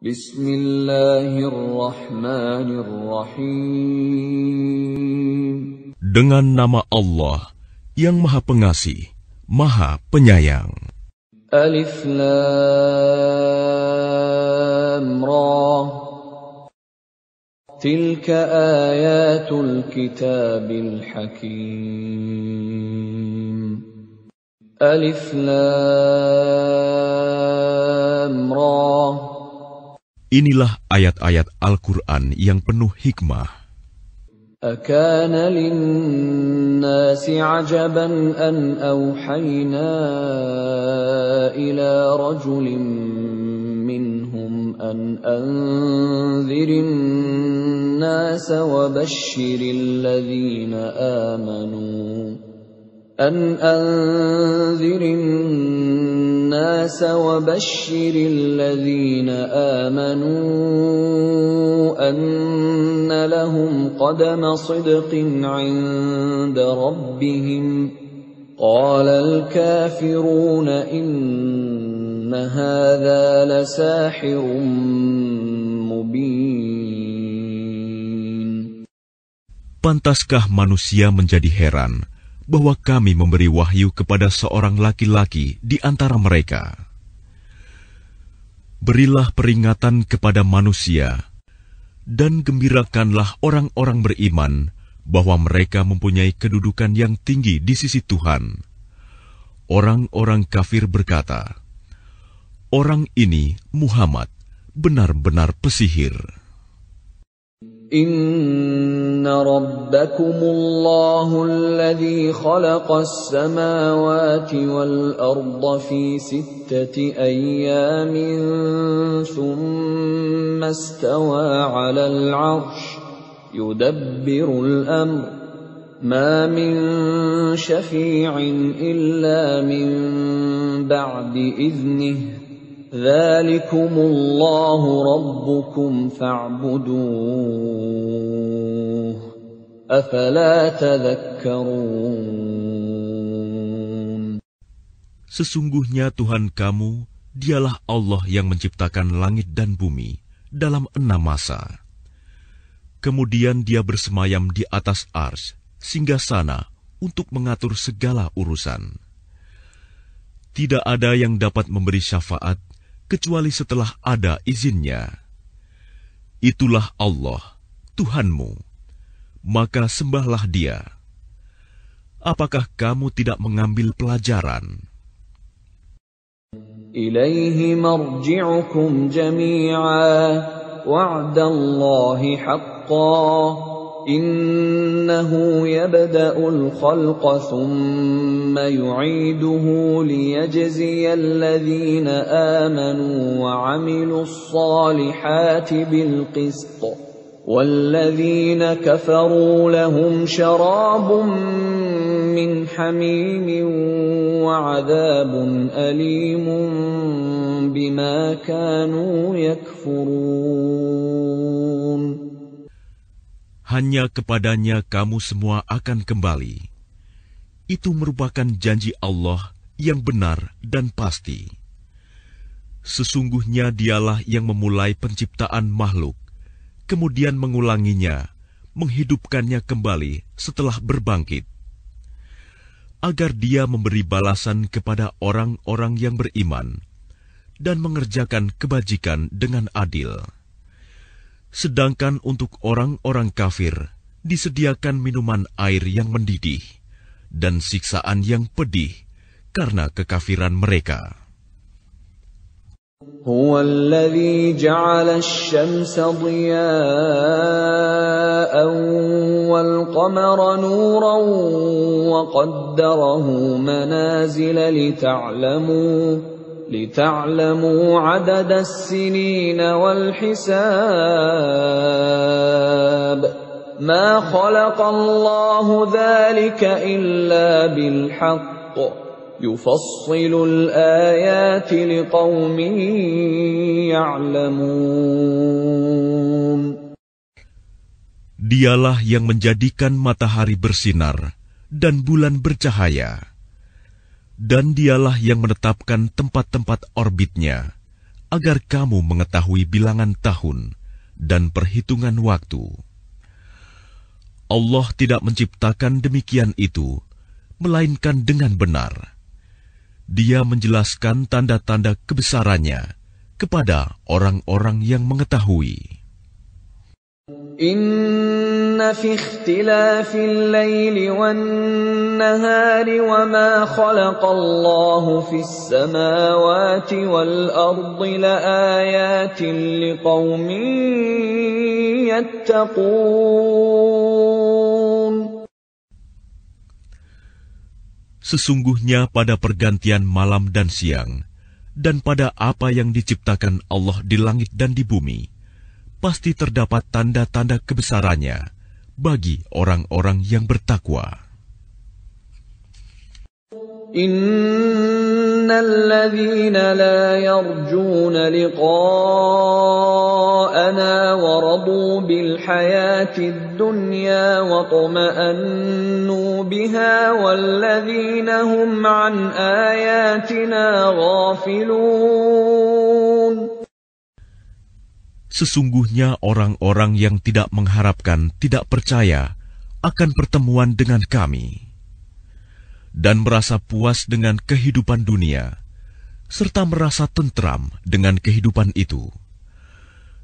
Bismillahirrahmanirrahim. Dengan nama Allah yang Maha Pengasih, Maha Penyayang. Alif Lam Ra. Tilka ayatul kitabil hakim. Alif Lam Ra. Inilah ayat-ayat Al-Quran yang penuh hikmah. Akana linnasi ajaban an awhayna ila rajulin minhum an anzirin nasa wa bashiril ladhina amanu. أن أنذر الناس وبشر الذين آمنوا أن لهم قدم صدق عند ربهم قال الكافرون إن هذا لساحر مبين. Pantaskah manusia menjadi heran bahwa kami memberi wahyu kepada seorang laki-laki di antara mereka? Berilah peringatan kepada manusia, dan gembirakanlah orang-orang beriman bahwa mereka mempunyai kedudukan yang tinggi di sisi Tuhan. Orang-orang kafir berkata, "Orang ini, Muhammad, benar-benar pesihir." Inna rabbakumullahu alladhi khalaqas samawati wal arda fi sittati ayyamin thumma istawa 'alal 'arsy yudabbirul amr ma min syafi'in illa min ba'di idhnihi Dzalikumullahu rabbukum fa'buduh. Afala tadhakkarun. Sesungguhnya Tuhan kamu, dialah Allah yang menciptakan langit dan bumi dalam 6 masa. Kemudian Dia bersemayam di atas arsy, singgasana untuk mengatur segala urusan. Tidak ada yang dapat memberi syafaat kecuali setelah ada izinnya. Itulah Allah, Tuhanmu, maka sembahlah Dia. Apakah kamu tidak mengambil pelajaran? Ilaihi marji'ukum jami'a wa'dallahi haqqan. Innahu yabda'ul khalqa thumma yu'iduhu liyajziyal ladhina amanu wa 'amilus salihati bil qist. Walladhina kafaru lahum syarabun min hamimin wa 'adzabun alimun bima kanu yakfurun. Hanya kepadanya kamu semua akan kembali. Itu merupakan janji Allah yang benar dan pasti. Sesungguhnya Dialah yang memulai penciptaan makhluk, kemudian mengulanginya, menghidupkannya kembali setelah berbangkit, agar Dia memberi balasan kepada orang-orang yang beriman dan mengerjakan kebajikan dengan adil. Sedangkan untuk orang-orang kafir disediakan minuman air yang mendidih dan siksaan yang pedih karena kekafiran mereka. Huwa alladhi ja'ala asy-syamsa diya'an wal qamara nuran wa qaddarahu manazila لتعلموا عدد السنين والحساب ما خلق الله ذلك إلا بالحق يفصل الآيات لقوم يعلمون. Dialah yang menjadikan matahari bersinar dan bulan bercahaya. Dan Dialah yang menetapkan tempat-tempat orbitnya agar kamu mengetahui bilangan tahun dan perhitungan waktu. Allah tidak menciptakan demikian itu, melainkan dengan benar. Dia menjelaskan tanda-tanda kebesarannya kepada orang-orang yang mengetahui. Inna fi ikhtilafil laili wan nahari wa ma khalaqallahu fis samawati wal ardi laayatin liqaumin yattaqun. Sesungguhnya pada pergantian malam dan siang, dan pada apa yang diciptakan Allah di langit dan di bumi, pasti terdapat tanda-tanda kebesarannya bagi orang-orang yang bertakwa. Innal ladzina la yarjuna liqa'ana wa radu bil hayatid dunya wa tuma'annu biha wal ladzina hum an ayatina ghafilun. Sesungguhnya orang-orang yang tidak mengharapkan, tidak percaya akan pertemuan dengan kami, dan merasa puas dengan kehidupan dunia, serta merasa tentram dengan kehidupan itu,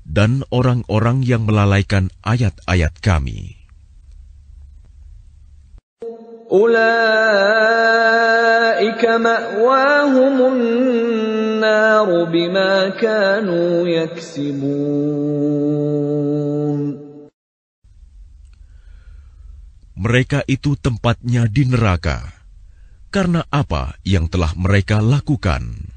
dan orang-orang yang melalaikan ayat-ayat kami. Ulaika ma'wahumun naru bima kanu yaksibun. Mereka itu tempatnya di neraka karena apa yang telah mereka lakukan.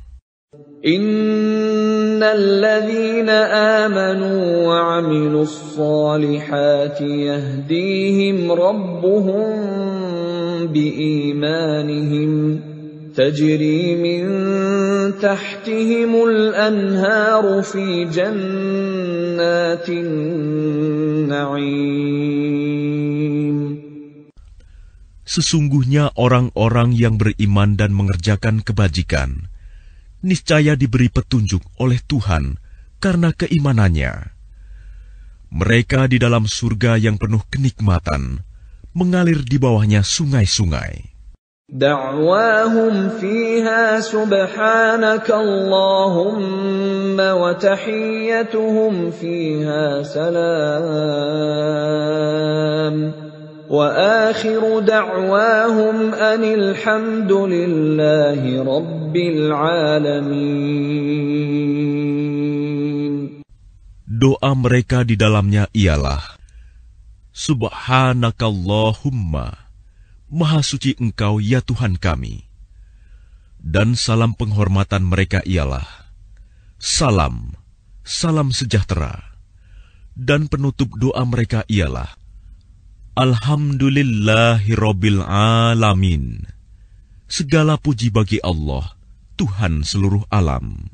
Innal ladzina amanu wa 'amilus solihati yahdihim rabbuhum biimanihim tajri min tahtihimul anharu fi jannatin na'im. Sesungguhnya orang-orang yang beriman dan mengerjakan kebajikan niscaya diberi petunjuk oleh Tuhan karena keimanannya. Mereka di dalam surga yang penuh kenikmatan, mengalir di bawahnya sungai-sungai. Da'wahum fiha subhanaka Allahumma wa tahiyyatuhum fiha salam. وآخر دعواهم أن الحمد لله رب العالمين. Doa mereka di dalamnya ialah, Subhanakallahumma, Maha suci Engkau ya Tuhan kami. Dan salam penghormatan mereka ialah, Salam, salam sejahtera. Dan penutup doa mereka ialah, Alhamdulillahirabbil alamin. Segala puji bagi Allah, Tuhan seluruh alam.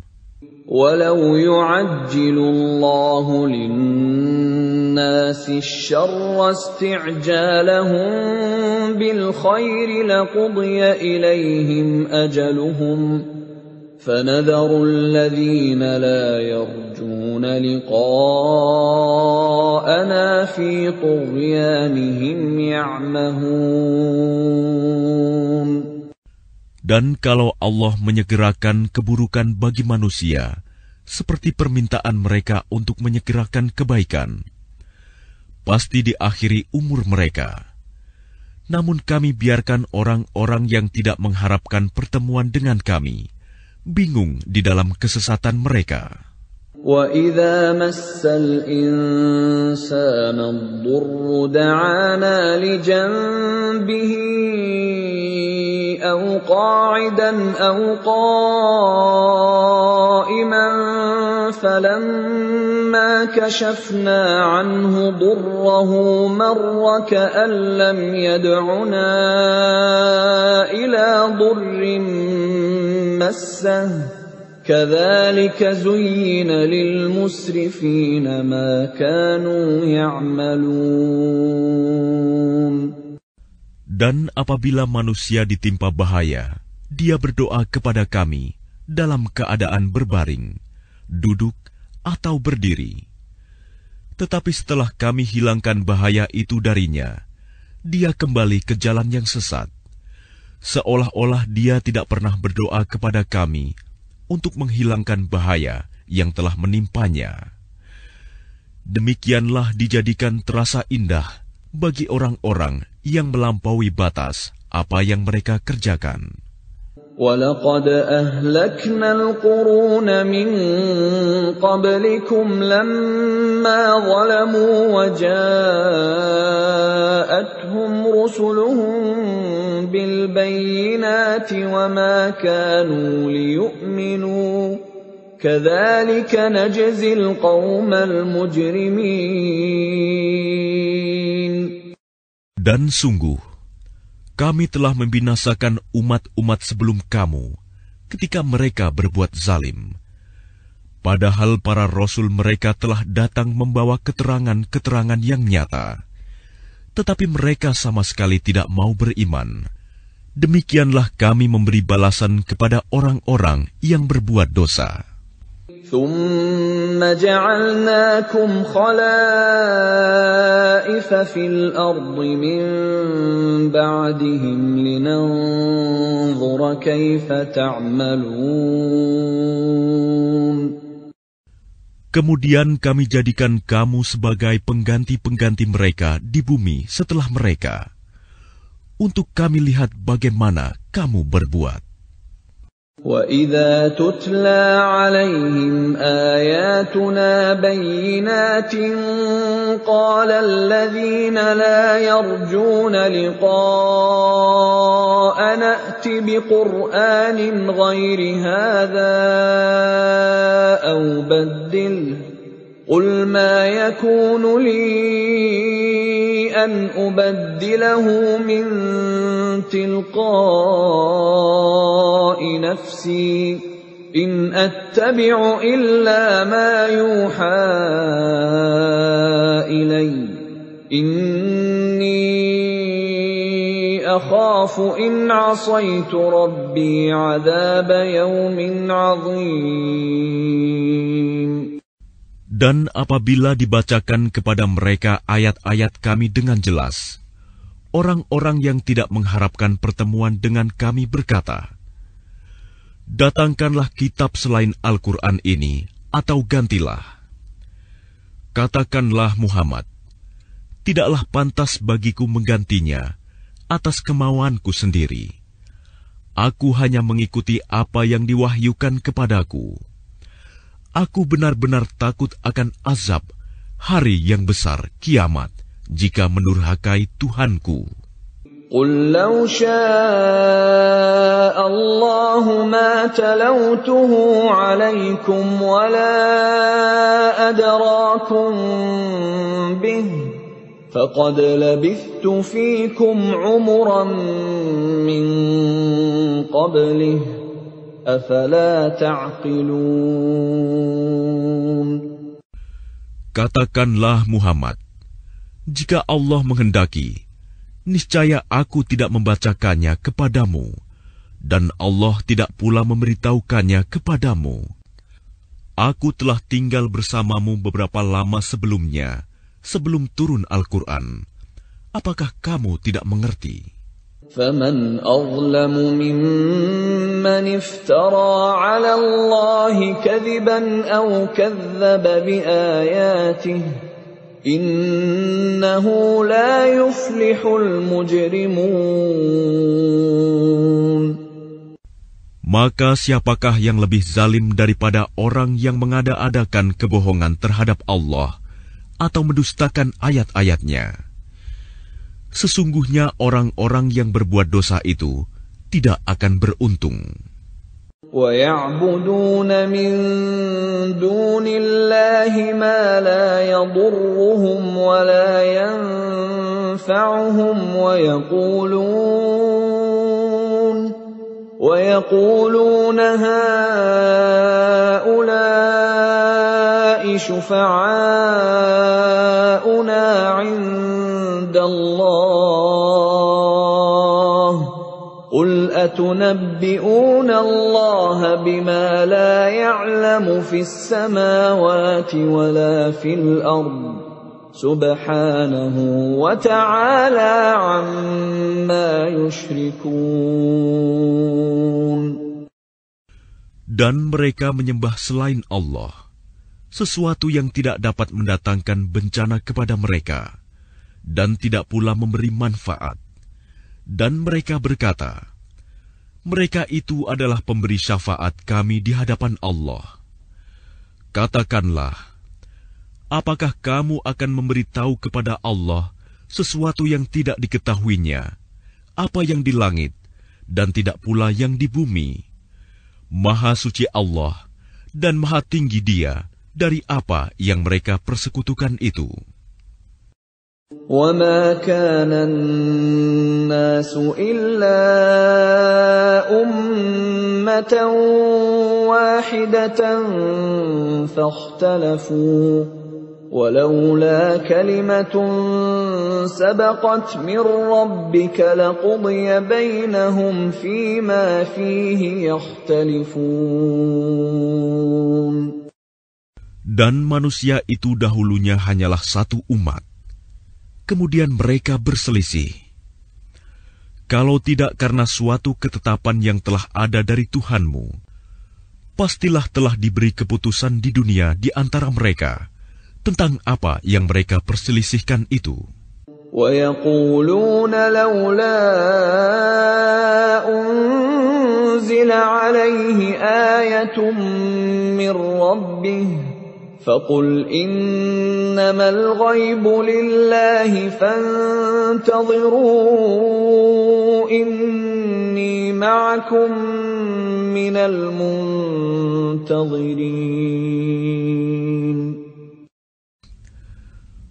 Walau yu'ajjilu Allahu lin-nasi asy-syarra isti'jalahum bil khairi laqudiya ilaihim ajaluhum. فَنَذَرُ الَّذِينَ لَا يَرْجُونَ لِقَاءَنَا فِي طُغْيَانِهِمْ يَعْمَهُونَ. Dan kalau Allah menyegerakan keburukan bagi manusia, seperti permintaan mereka untuk menyegerakan kebaikan, pasti diakhiri umur mereka. Namun kami biarkan orang-orang yang tidak mengharapkan pertemuan dengan kami bingung di dalam kesesatan mereka. وَإِذَا مَسَّ الْإِنسَانَ الضُّرُّ دَعَانَا لِجَنبِهِ أَوْ قَاعِدًا أَوْ قَائِمًا فَلَمَّا كَشَفْنَا عَنْهُ ضُرَّهُ مَرَّ كَأَن لَّمْ يَدْعُنَا إِلَى ضُرٍّ مَّسَّهُ كَذَلِكَ زُيِّنَ لِلْمُسْرِفِينَ مَا كَانُوا يَعْمَلُونَ. Dan apabila manusia ditimpa bahaya, dia berdoa kepada kami dalam keadaan berbaring, duduk, atau berdiri. Tetapi setelah kami hilangkan bahaya itu darinya, dia kembali ke jalan yang sesat, seolah-olah dia tidak pernah berdoa kepada kami untuk menghilangkan bahaya yang telah menimpanya. Demikianlah dijadikan terasa indah bagi orang-orang yang melampaui batas apa yang mereka kerjakan. وَلَقَدْ أَهْلَكْنَا الْقُرُونَ مِنْ قَبْلِكُمْ لَمَّا ظَلَمُوا وَجَاءَتْهُمْ رُسُلُهُم بِالْبَيِّنَاتِ وَمَا كَانُوا لِيُؤْمِنُوا كَذَلِكَ نَجْزِي الْقَوْمَ الْمُجْرِمِينَ. Dan sungguh, kami telah membinasakan umat-umat sebelum kamu ketika mereka berbuat zalim. Padahal para rasul mereka telah datang membawa keterangan-keterangan yang nyata. Tetapi mereka sama sekali tidak mau beriman. Demikianlah kami memberi balasan kepada orang-orang yang berbuat dosa. ثُمَّ جَعَلْنَاكُمْ خَلَائِفَ فِي الْأَرْضِ مِنْ بَعْدِهِمْ لِنَنْظُرَ كَيْفَ تَعْمَلُونَ. Kemudian kami jadikan kamu sebagai pengganti-pengganti mereka di bumi setelah mereka, untuk kami lihat bagaimana kamu berbuat. وَإِذَا تُتْلَى عَلَيْهِمْ آيَاتُنَا بَيِّنَاتٍ قَالَ الَّذِينَ لَا يَرْجُونَ لِقَاءَنَا ائْتِ بِقُرْآنٍ غَيْرِ هَذَا أَوْ بَدِّلْهُ قُلْ مَا يَكُونُ لِي أَنْ أُبَدِّلَهُ مِنْ تِلْقَاءِ نَفْسِي إِنْ أَتَّبِعُ إِلَّا مَا يُوحَى إِلَيَّ إِنِّي أَخَافُ إِنْ عَصَيْتُ رَبِّي عَذَابَ يَوْمٍ عَظِيمٍ. Dan apabila dibacakan kepada mereka ayat-ayat kami dengan jelas, orang-orang yang tidak mengharapkan pertemuan dengan kami berkata, "Datangkanlah kitab selain Al-Quran ini, atau gantilah." Katakanlah Muhammad, "Tidaklah pantas bagiku menggantinya atas kemauanku sendiri. Aku hanya mengikuti apa yang diwahyukan kepadaku. Aku benar-benar takut akan azab hari yang besar kiamat jika menurhakai Tuhanku." قُل لَّوْ شَاءَ اللَّهُ مَا تَلَوْتُهُ عَلَيْكُمْ وَلَا أَدْرَاكُم بِهِ فَقَدْ لَبِثْتُ فِيكُمْ عُمُرًا مِّن قَبْلِهِ أَفَلَا تَعْقِلُونَ. Katakanlah Muhammad, jika Allah menghendaki, niscaya aku tidak membacakannya kepadamu, dan Allah tidak pula memberitahukannya kepadamu. Aku telah tinggal bersamamu beberapa lama sebelumnya, sebelum turun Al-Quran. Apakah kamu tidak mengerti? فَمَنْ أَظْلَمُ مِمَّنِ افْتَرَى عَلَى اللَّهِ كَذِبًا أَوْ كَذَّبَ بِآيَاتِهِ إِنَّهُ لَا يُفْلِحُ الْمُجْرِمُونَ. Maka siapakah yang lebih zalim daripada orang yang mengada-adakan kebohongan terhadap Allah atau mendustakan ayat-ayatnya? Sesungguhnya orang-orang yang berbuat dosa itu tidak akan beruntung. وَيَعْبُدُونَ مِن دُونِ اللَّهِ مَا لَا يَضُرُّهُمْ وَلَا يَنفَعُهُمْ وَيَقُولُونَ هَٰؤُلَاءِ شُفَعَاؤُنَا عِندَ اللَّهِ قُلْ أتنبئون الله بما لا يعلم في السماوات ولا في الأرض سبحانه وتعالى عما يشركون. Dan mereka menyembah selain Allah sesuatu yang tidak dapat mendatangkan bencana kepada mereka dan tidak pula memberi manfaat. Dan mereka berkata, mereka itu adalah pemberi syafaat kami di hadapan Allah. Katakanlah, apakah kamu akan memberitahu kepada Allah sesuatu yang tidak diketahuinya, apa yang di langit dan tidak pula yang di bumi? Maha suci Allah dan maha tinggi Dia dari apa yang mereka persekutukan itu. وَمَا كَانَ النَّاسُ إِلَّا أُمَّةً وَاحِدَةً فَاخْتَلَفُوا وَلَوْلَا كَلِمَةٌ سَبَقَتْ مِنْ رَبِّكَ لَقُضِيَ بَيْنَهُمْ فِيمَا فِيهِ يَخْتَلِفُونَ. Dan manusia itu dahulunya hanyalah satu umat. Kemudian mereka berselisih. Kalau tidak karena suatu ketetapan yang telah ada dari Tuhanmu, pastilah telah diberi keputusan di dunia di antara mereka tentang apa yang mereka perselisihkan itu. وَيَقُولُونَ لَوْلَا أُنْزِلَ عَلَيْهِ آيَةٌ مِّن رَّبِّهِ فَقُلْ إِنَّمَا الْغَيْبُ لِلَّهِ فَانْتَظِرُوا إِنِّي مَعَكُمْ مِنَ الْمُنْتَظِرِينَ.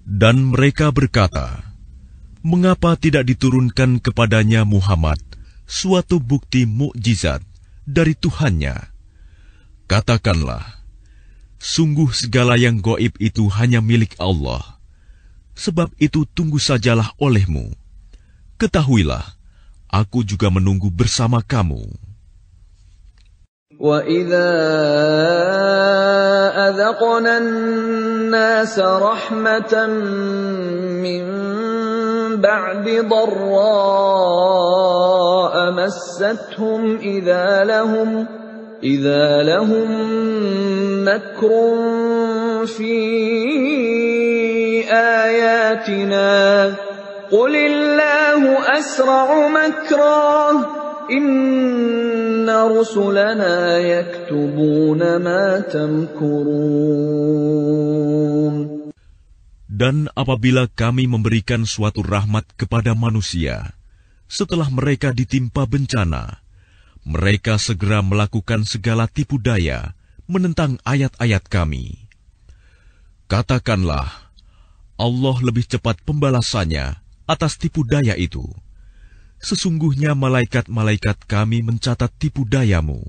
Dan mereka berkata, mengapa tidak diturunkan kepadanya Muhammad suatu bukti mukjizat dari Tuhannya? Katakanlah, sungguh segala yang gaib itu hanya milik Allah. Sebab itu tunggu sajalah olehmu. Ketahuilah, aku juga menunggu bersama kamu. وَإِذَا أَذَقْنَا النَّاسَ رَحْمَةً مِّن بَعْدِ ضَرَّاءَ مَسَّتْهُمْ إِذَا لَهُمْ مَكْرٌ فِي آيَاتِنَا قُلِ اللَّهُ أَسْرَعُ مَكْرًا إِنَّ رُسُلَنَا يَكْتُبُونَ مَا تَمْكُرُونَ. Dan apabila kami memberikan suatu rahmat kepada manusia, setelah mereka ditimpa bencana, mereka segera melakukan segala tipu daya menentang ayat-ayat kami. Katakanlah, Allah lebih cepat pembalasannya atas tipu daya itu. Sesungguhnya malaikat-malaikat kami mencatat tipu dayamu.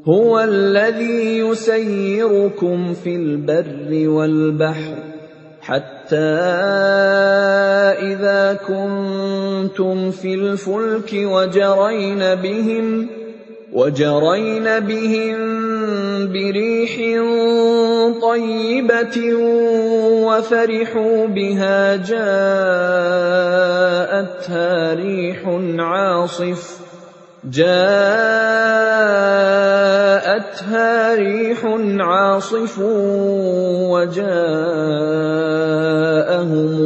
هُوَ الَّذِي يُسَيِّرُكُمْ فِي الْبَرِّ وَالْبَحْرِ حَتَّى إِذَا كُنْتُمْ فِي الْفُلْكِ وَجَرَيْنَ بِهِمْ بِرِيحٍ طَيِّبَةٍ وَفَرِحُوا بِهَا جَاءَتْهَا رِيحٌ عَاصِفٌ وَجَاءَهُمُ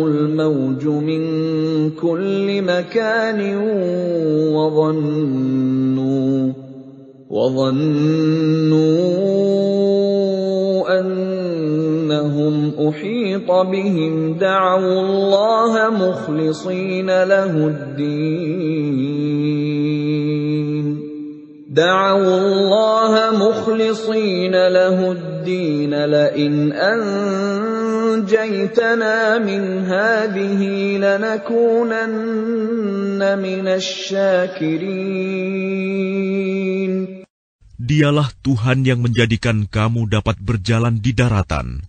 الْمَوْجُ مِنْ كُلِّ مَكَانٍ وَظَنُّوا أَنَّهُمْ أُحِيطَ بِهِمْ دَعَوُا اللَّهَ مُخْلِصِينَ لَهُ الدِّينَ لَئِنْ أَنْجَيْتَنَا مِنْ هَٰذِهِ لَنَكُونَنَّ مِنَ الشَّاكِرِينَ. Dialah Tuhan yang menjadikan kamu dapat berjalan di daratan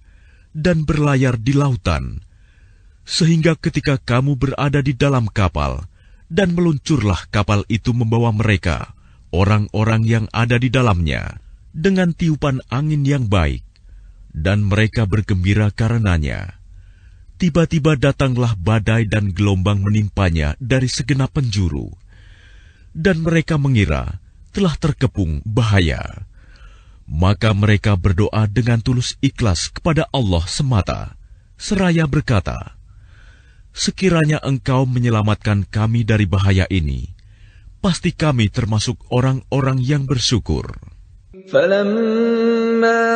dan berlayar di lautan, sehingga ketika kamu berada di dalam kapal Dan meluncurlah kapal itu membawa mereka, orang-orang yang ada di dalamnya, dengan tiupan angin yang baik, dan mereka bergembira karenanya. Tiba-tiba datanglah badai dan gelombang menimpanya dari segenap penjuru, dan mereka mengira telah terkepung bahaya. Maka mereka berdoa dengan tulus ikhlas kepada Allah semata, seraya berkata, "Sekiranya Engkau menyelamatkan kami dari bahaya ini, pasti kami termasuk orang-orang yang bersyukur." فَلَمَّا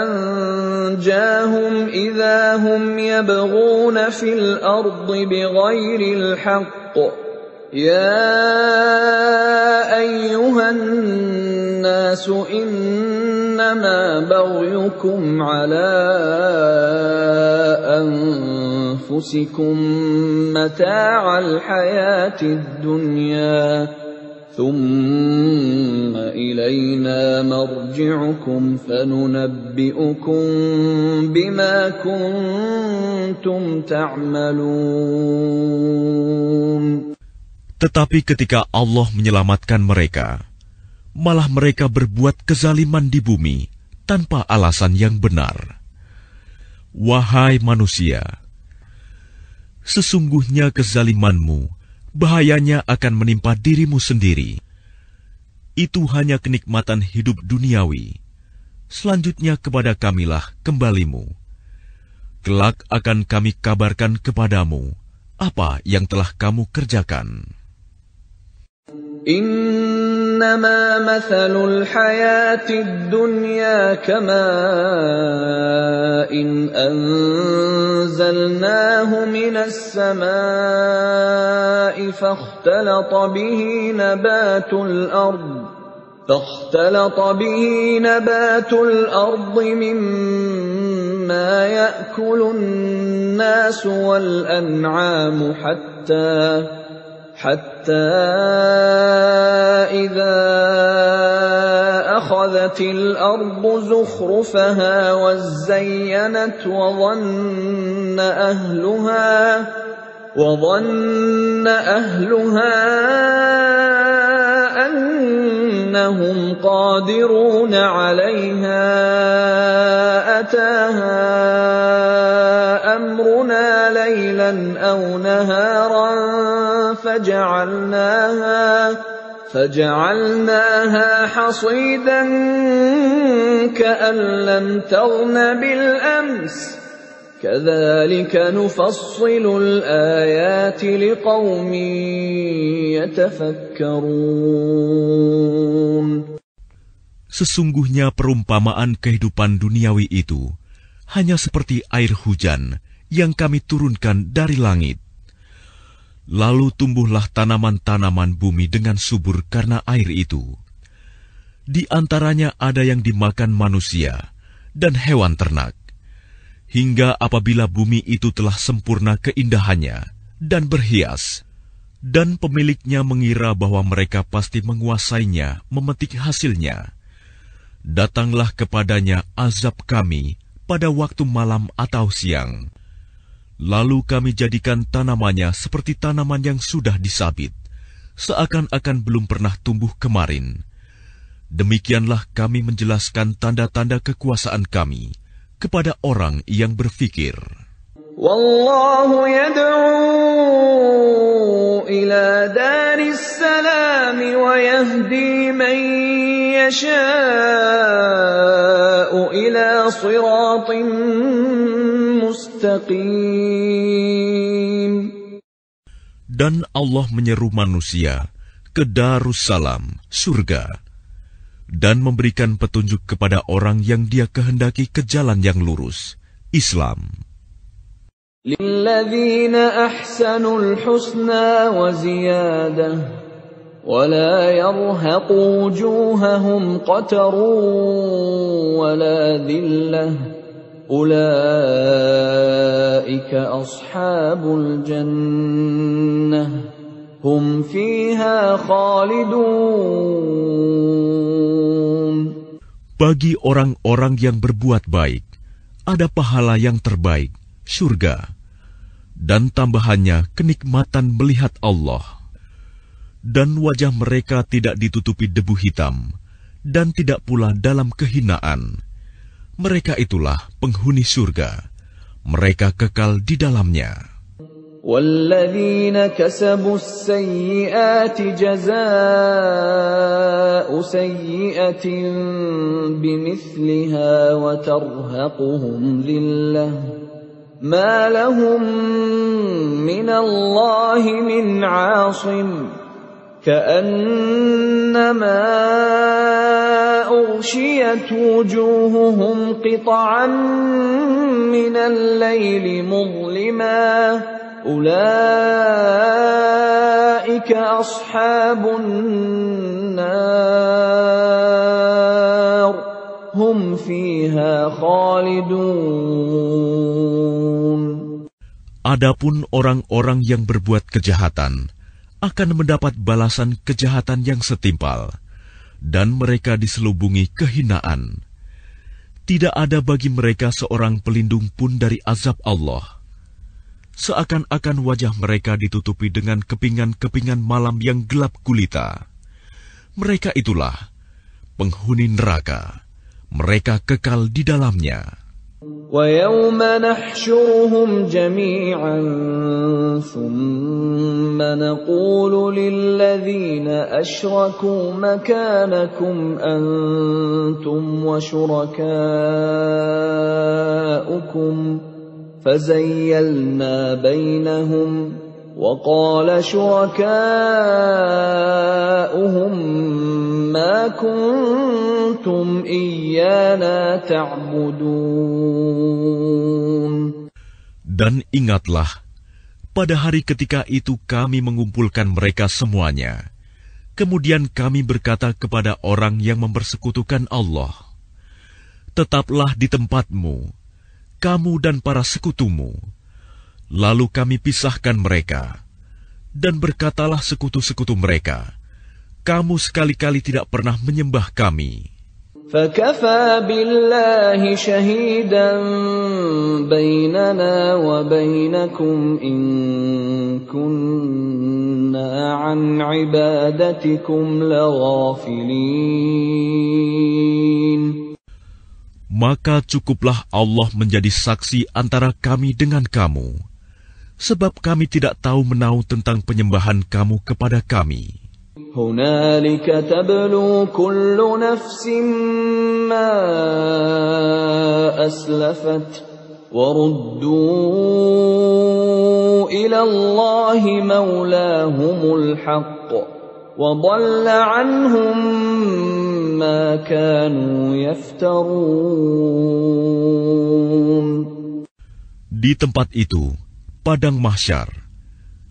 أَنْجَاهُمْ إِذَا هُمْ يَبْغُونَ فِي الْأَرْضِ بِغَيْرِ الْحَقِّ يَا أَيُّهَا النَّاسُ إِنَّمَا بَغْيُكُمْ عَلَى أَنفُسِكُم مَّتَاعَ الْحَيَاةِ الدُّنْيَا ثُمَّ إِلَيْنَا مَرْجِعُكُمْ فَنُنَبِّئُكُم بِمَا كُنتُمْ تَعْمَلُونَ. Tetapi ketika Allah menyelamatkan mereka, malah mereka berbuat kezaliman di bumi tanpa alasan yang benar. Wahai manusia, sesungguhnya kezalimanmu bahayanya akan menimpa dirimu sendiri. Itu hanya kenikmatan hidup duniawi. Selanjutnya kepada kamilah kembalimu. Kelak akan kami kabarkan kepadamu apa yang telah kamu kerjakan. إنما مثل الحياة الدنيا كماء أنزلناه من السماء فاختلط به نبات الأرض مما يأكل الناس والأنعام حتى إذا أخذت الأرض زخرفها وزينت وظن أهلها أنهم قادرون عليها أتاها أمرنا ليلا أو نهارا فجعلناها حصيدا كأن لم تغن بالأمس كذلك نفصل الآيات لقوم يتفكرون. Sesungguhnya perumpamaan kehidupan duniawi itu hanya seperti air hujan yang kami turunkan dari langit. Lalu tumbuhlah tanaman-tanaman bumi dengan subur karena air itu. Di antaranya ada yang dimakan manusia dan hewan ternak. Hingga apabila bumi itu telah sempurna keindahannya dan berhias, dan pemiliknya mengira bahwa mereka pasti menguasainya, memetik hasilnya, datanglah kepadanya azab kami pada waktu malam atau siang. Lalu kami jadikan tanamannya seperti tanaman yang sudah disabit, seakan-akan belum pernah tumbuh kemarin. Demikianlah kami menjelaskan tanda-tanda kekuasaan kami kepada orang yang berfikir. Wallahu yad'u ila daris salam wa yahdi man yasha'u ila siratin mustaqim. Dan Allah menyeru manusia ke Darussalam, surga, dan memberikan petunjuk kepada orang yang Dia kehendaki ke jalan yang lurus, Islam. Lilladzina ahsanul husna wa ziyadah wa la yarhaqu wujuhahum qatarun wa la dhillah ulaika ashabul jannah hum fiha khalidun. Bagi orang-orang yang berbuat baik, ada pahala yang terbaik, surga. dan tambahannya kenikmatan melihat Allah. Dan wajah mereka tidak ditutupi debu hitam, dan tidak pula dalam kehinaan. Mereka itulah penghuni surga. Mereka kekal di dalamnya. وَالَّذِينَ كَسَبُوا السَّيِّئَاتِ جَزَاءُ سَيِّئَةٍ بِمِثْلِهَا وَتَرْهَقُهُمْ ذِلَّةٌ مَا لَهُم مِّنَ اللَّهِ مِنْ عَاصِمٍ كَأَنَّمَا أُغْشِيَتْ وُجُوهُهُمْ قِطَعًا مِّنَ اللَّيْلِ مُظْلِمًا أُولَئِكَ أَصْحَابُ النَّارِ هُمْ فِيهَا خَالِدُونَ. Adapun orang-orang yang berbuat kejahatan akan mendapat balasan kejahatan yang setimpal, dan mereka diselubungi kehinaan. Tidak ada bagi mereka seorang pelindung pun dari azab Allah. Seakan-akan wajah mereka ditutupi dengan kepingan-kepingan malam yang gelap gulita. Mereka itulah penghuni neraka. Mereka kekal di dalamnya. وَيَوْمَ نَحْشُرُهُمْ جَمِيعًا ثُمَّ نَقُولُ لِلَّذِينَ أَشْرَكُوا مَكَانَكُمْ أَنْتُمْ وَشُرَكَاؤُكُمْ فَزَيَّلْنَا بَيْنَهُمْ وَقَالَ شُرَكَاؤُهُمْ مَا كُنْتُمْ إِيَّانَا تَعْبُدُونَ. Dan ingatlah, pada hari ketika itu kami mengumpulkan mereka semuanya. Kemudian kami berkata kepada orang yang mempersekutukan Allah, tetaplah di tempatmu, kamu dan para sekutumu. Lalu kami pisahkan mereka, dan berkatalah sekutu-sekutu mereka, kamu sekali-kali tidak pernah menyembah kami. فَكَفَى بِاللَّهِ شَهِيدًا بَيْنَنَا وَبَيْنَكُمْ إِن كُنَّا عَنْ عِبَادَتِكُمْ لَغَافِلِينَ. Maka cukuplah Allah menjadi saksi antara kami dengan kamu, sebab kami tidak tahu menau tentang penyembahan kamu kepada kami. هُنَالِكَ تَبْلُو كُلُّ نَفْسٍ مَّا أَسْلَفَتْ وَرُدُّوا إِلَى اللَّهِ مَوْلَاهُمُ الْحَقِّ وَضَلَّ عَنْهُم مَّا كَانُوا يَفْتَرُونَ. Di tempat itu, padang mahsyar,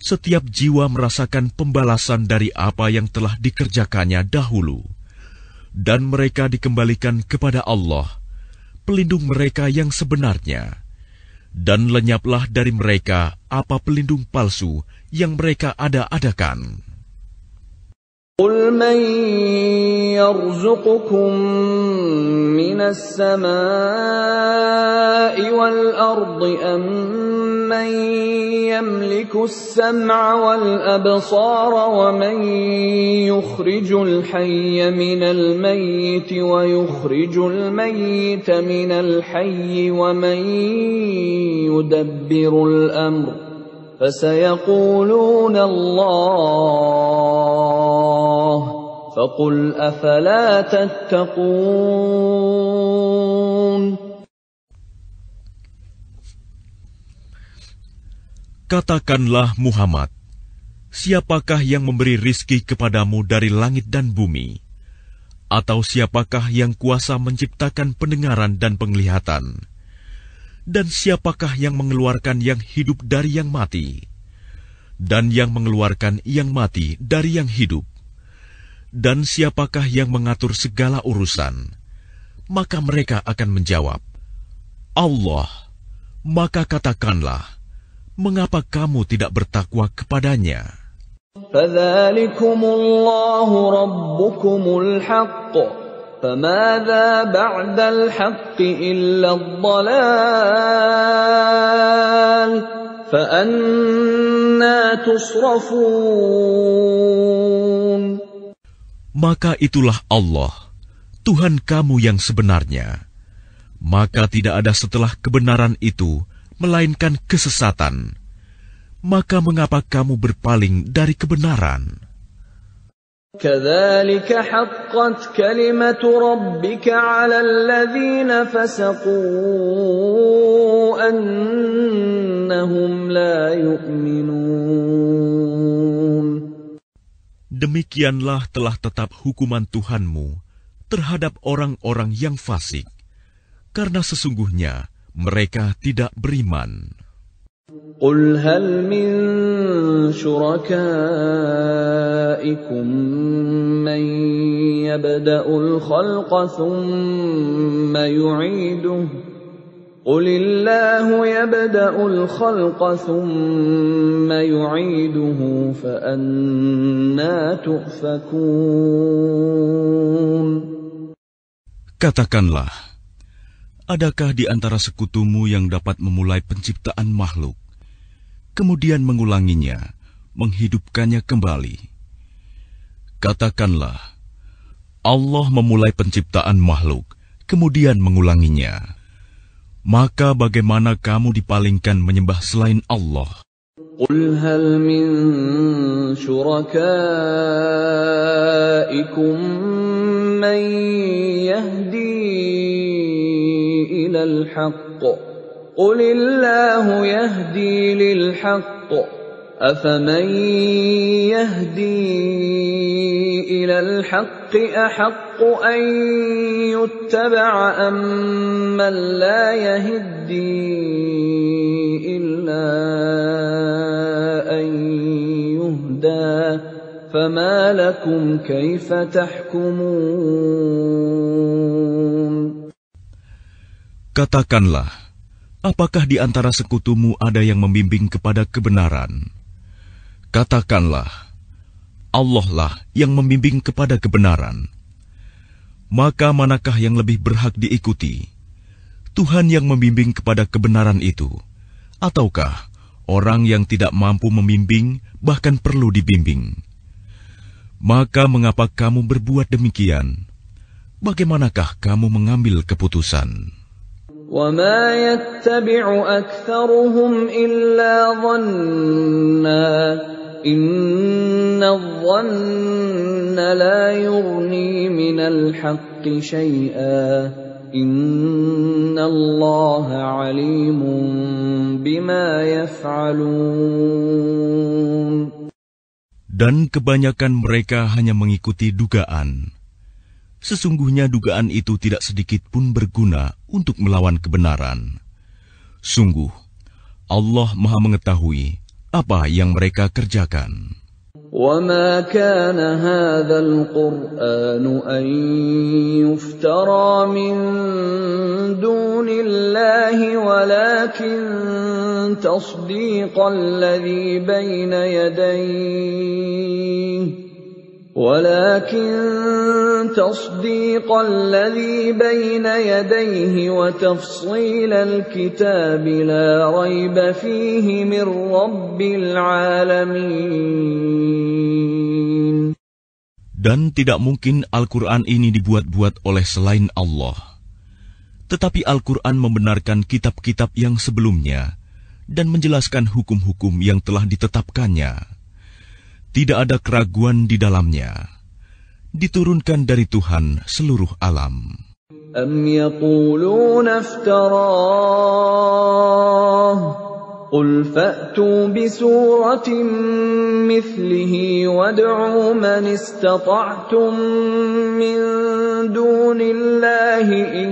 setiap jiwa merasakan pembalasan dari apa yang telah dikerjakannya dahulu, dan mereka dikembalikan kepada Allah, pelindung mereka yang sebenarnya, dan lenyaplah dari mereka apa pelindung palsu yang mereka ada-adakan. قُلْ مَنْ يَرْزُقُكُمْ مِنَ السَّمَاءِ وَالْأَرْضِ أَمَّنْ يَمْلِكُ السَّمْعَ وَالْأَبْصَارَ وَمَنْ يُخْرِجُ الْحَيَّ مِنَ الْمَيِّتِ وَيُخْرِجُ الْمَيِّتَ مِنَ الْحَيِّ وَمَنْ يُدَبِّرُ الْأَمْرَ فَسَيَقُولُونَ اللَّهُ فَقُلْ أَفَلَا تَتَّقُونَ. Katakanlah Muhammad, siapakah yang memberi rizki kepadamu dari langit dan bumi? Atau siapakah yang kuasa menciptakan pendengaran dan penglihatan? Dan siapakah yang mengeluarkan yang hidup dari yang mati? Dan yang mengeluarkan yang mati dari yang hidup? Dan siapakah yang mengatur segala urusan? Maka mereka akan menjawab, Allah. Maka katakanlah, mengapa kamu tidak bertakwa kepadanya? فَذَلِكُمُ اللَّهُ رَبُّكُمُ الْحَقُّ فَمَاذَا بَعْدَ الْحَقِّ إِلَّا الضَّلَالُ فأنى تصرفون Maka itulah Allah, Tuhan kamu yang sebenarnya. Maka tidak ada setelah kebenaran itu, melainkan kesesatan. Maka mengapa kamu berpaling dari kebenaran? كذلك حقت كلمة ربك على الذين فسقوا أنهم لا يؤمنون. Demikianlah telah tetap hukuman Tuhanmu terhadap orang-orang yang fasik, karena sesungguhnya mereka tidak beriman. قل هل من شركائكم من يبدأ الخلق ثم يعيده قل الله يبدأ الخلق ثم يعيده فأنى تؤفكون. Katakanlah, adakah di antara sekutumu yang dapat memulai penciptaan makhluk, kemudian mengulanginya, menghidupkannya kembali? Katakanlah, Allah memulai penciptaan makhluk, kemudian mengulanginya. Maka bagaimana kamu dipalingkan menyembah selain Allah? قل هل من شركائكم من يهدي إلى الحق قل الله يهدي للحق أفمن يهدي إلى الحق أحق أن يتبع أمن لا يهدي إلا أن يهدى فما لكم كيف تحكمون. Katakanlah, apakah di antara sekutumu ada yang membimbing kepada kebenaran? Katakanlah, Allah lah yang membimbing kepada kebenaran. Maka manakah yang lebih berhak diikuti? Tuhan yang membimbing kepada kebenaran itu, ataukah orang yang tidak mampu membimbing bahkan perlu dibimbing? Maka mengapa kamu berbuat demikian? Bagaimanakah kamu mengambil keputusan? وَمَا يَتَّبِعُ أَكْثَرُهُمْ إِلَّا ظَنًّا إِنَّ الظَّنَّ لَا يُغْنِي مِنَ الْحَقِّ شَيْئًا إِنَّ اللَّهَ عَلِيمٌ بِمَا يَفْعَلُونَ. Dan kebanyakan mereka hanya mengikuti dugaan. Sesungguhnya dugaan itu tidak sedikit pun berguna untuk melawan kebenaran. Sungguh, Allah Maha mengetahui apa yang mereka kerjakan. وَمَا كَانَ هَذَا الْقُرْآنُ أَن يُفْتَرَى مِن دُونِ اللَّهِ وَلَكِن تَصْدِيقَ الَّذِي بَيْنَ يَدَيْهِ وَتَفْصِيلَ الْكِتَابِ لَا رَيْبَ فِيهِ مِنْ رَبِّ الْعَالَمِينَ. Dan tidak mungkin Al-Quran ini dibuat-buat oleh selain Allah. Tetapi Al-Quran membenarkan kitab-kitab yang sebelumnya dan menjelaskan hukum-hukum yang telah ditetapkannya. Tidak ada keraguan di dalamnya. Diturunkan dari Tuhan seluruh alam. أَمْ يَقُولُونَ افْتَرَاهُ قُلْ فَأْتُوا بِسُورَةٍ مِثْلِهِ وَادْعُوا مَنِ اسْتَطَعْتُم مِّن دُونِ اللَّهِ إِن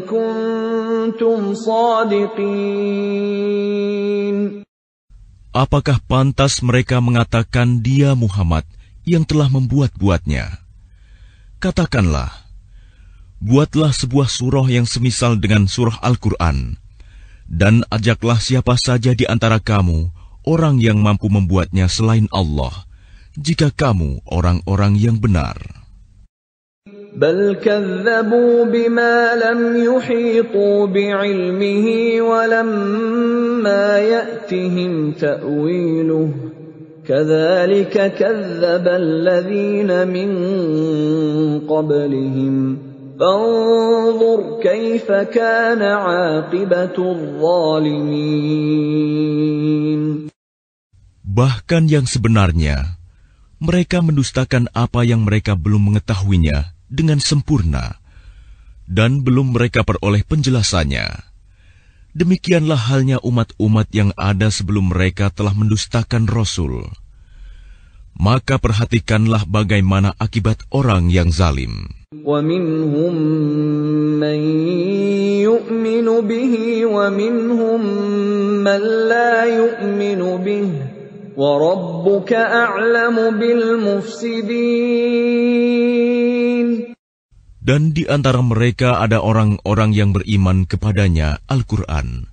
كُنتُمْ صَادِقِينَ. Apakah pantas mereka mengatakan dia Muhammad yang telah membuat-buatnya? Katakanlah, buatlah sebuah surah yang semisal dengan surah Al-Quran, dan ajaklah siapa saja di antara kamu, orang yang mampu membuatnya selain Allah, jika kamu orang-orang yang benar. بل كذبوا بما لم يحيطوا بعلمه ولما يأتهم تأويله كذلك كذب الذين من قبلهم فانظر كيف كان عاقبة الظالمين. Bahkan yang sebenarnya, mereka mendustakan apa yang mereka belum mengetahuinya dengan sempurna, dan belum mereka peroleh penjelasannya. Demikianlah halnya umat-umat yang ada sebelum mereka telah mendustakan Rasul. Maka perhatikanlah bagaimana akibat orang yang zalim. وَمِنْهُمْ مَنْ يُؤْمِنُ بِهِ وَمِنْهُمْ مَنْ لَا يُؤْمِنُ بِهِ وَرَبُّكَ أَعْلَمُ بِالْمُفْسِدِينَ. Dan di antara mereka ada orang-orang yang beriman kepadanya Al-Quran,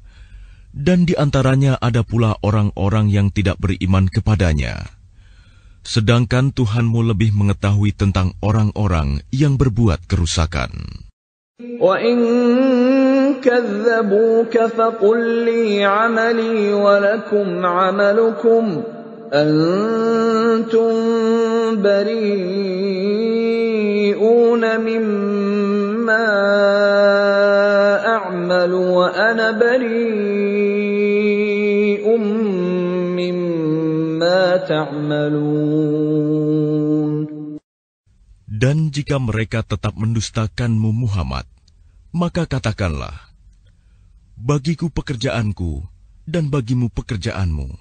dan di antaranya ada pula orang-orang yang tidak beriman kepadanya. Sedangkan Tuhanmu lebih mengetahui tentang orang-orang yang berbuat kerusakan. وَإِن كَذَّبُوكَ فَقُلْ لِي عَمَلِي وَلَكُمْ عَمَلُكُمْ أَنْتُمْ بَرِيئُونَ مِمَّا أَعْمَلُ وَأَنَا بَرِيءٌ مِّمَّا تَعْمَلُونَ. Dan jika mereka tetap mendustakanmu Muhammad, maka katakanlah, bagiku pekerjaanku dan bagimu pekerjaanmu.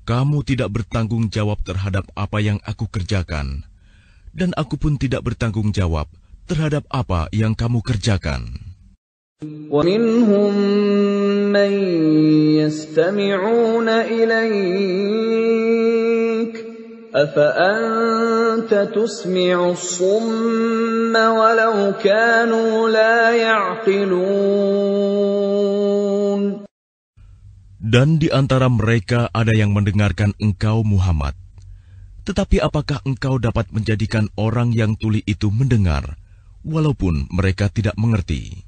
Kamu tidak bertanggung jawab terhadap apa yang aku kerjakan, dan aku pun tidak bertanggung jawab terhadap apa yang kamu kerjakan. وَمِنْهُمْ مَنْ يَسْتَمِعُونَ إِلَيْكَ أَفَأَنْتَ تُسْمِعُ الصُّمَّ وَلَوْ كَانُوا لَا يَعْقِلُونَ. Dan di antara mereka ada yang mendengarkan engkau Muhammad. Tetapi apakah engkau dapat menjadikan orang yang tuli itu mendengar, walaupun mereka tidak mengerti?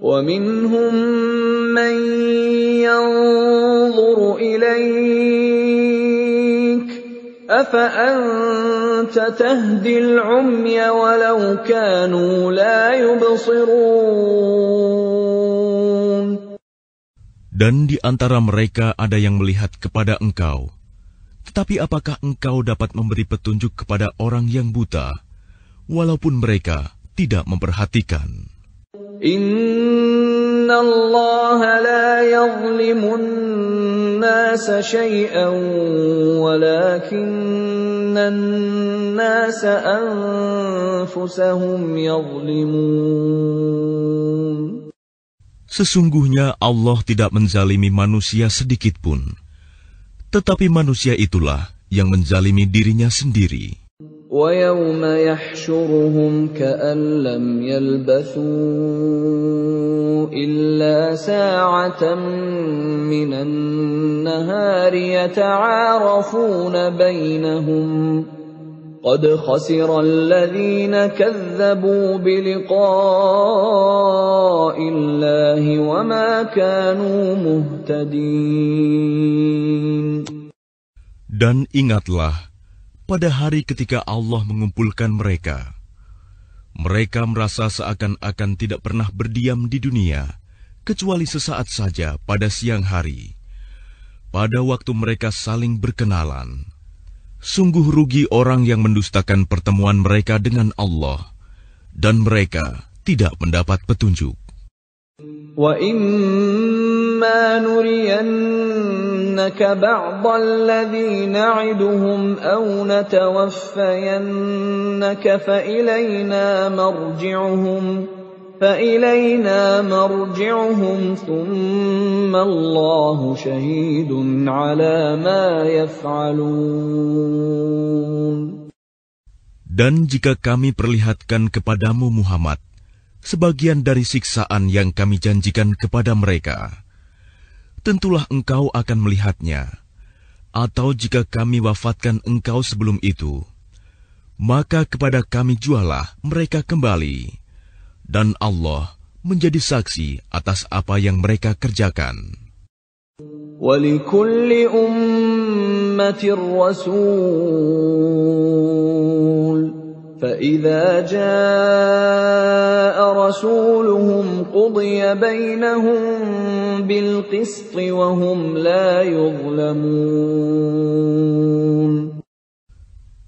وَمِنْهُمْ مَنْ يَنْظُرُ إِلَيْكَ أَفَأَنْتَ تَهْدِي الْعُمْيَ وَلَوْ كَانُوا لَا يُبْصِرُونَ. Dan di antara mereka ada yang melihat kepada engkau. Tetapi apakah engkau dapat memberi petunjuk kepada orang yang buta, walaupun mereka tidak memperhatikan? Inna Allah la yazlimun nasa shay'an walakinnan nasa anfusahum yazlimun. Sesungguhnya Allah tidak menzalimi manusia sedikit pun, tetapi manusia itulah yang menzalimi dirinya sendiri. وَيَوْمَ يَحْشُرُهُمْ كَأَنْ لَمْ يَلْبَثُوا إِلَّا سَاعَةً مِنَ النَّهَارِ يَتَعَارَفُونَ بَيْنَهُمْ قَدْ خَسِرَ الَّذِينَ كَذَّبُوا بِلِقَاءِ اللَّهِ وَمَا كَانُوا مُهْتَدِينَ. Dan ingatlah, pada hari ketika Allah mengumpulkan mereka, mereka merasa seakan-akan tidak pernah berdiam di dunia, kecuali sesaat saja pada siang hari. Pada waktu mereka saling berkenalan, sungguh rugi orang yang mendustakan pertemuan mereka dengan Allah, dan mereka tidak mendapat petunjuk. وَإِمَّا نُرِيَنَّكَ بَعْضَ الَّذِي نَعِدُهُمْ أَوْ نَتَوَفَّيَنَّكَ فَإِلَيْنَا مَرْجِعُهُمْ ثُمَّ اللَّهُ شَهِيدٌ عَلَى مَا يَفْعَلُونَ. Dan jika kami perlihatkan kepadamu Muhammad sebagian dari siksaan yang kami janjikan kepada mereka, tentulah engkau akan melihatnya. Atau jika kami wafatkan engkau sebelum itu, maka kepada kami jualah mereka kembali, dan Allah menjadi saksi atas apa yang mereka kerjakan. وَلِكُلِّ أُمَّةٍ رَّسُولٌ فَإِذَا جَاءَ رَسُولُهُمْ قُضِيَ بَيْنَهُم بِالْقِسْطِ وَهُمْ لَا يُظْلَمُونَ.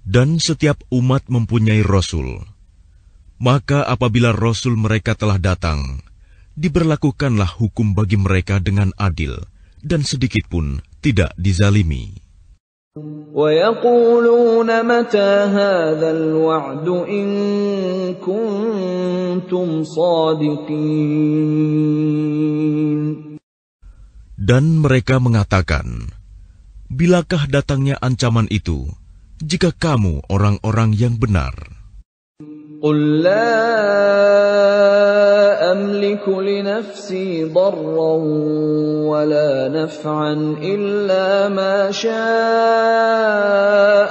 Dan setiap umat mempunyai Rasul. Maka apabila Rasul mereka telah datang, diberlakukanlah hukum bagi mereka dengan adil, dan sedikit pun tidak dizalimi. وَيَقُولُونَ مَتَى هَذَا الْوَعْدُ إِن كُنتُمْ صَادِقِينَ. Dan mereka mengatakan, bilakah datangnya ancaman itu, jika kamu orang-orang yang benar? قُل لَّا أَمْلِكُ لِنَفْسِي ضَرًّا وَلَا نَفْعًا إِلَّا مَا شَاءَ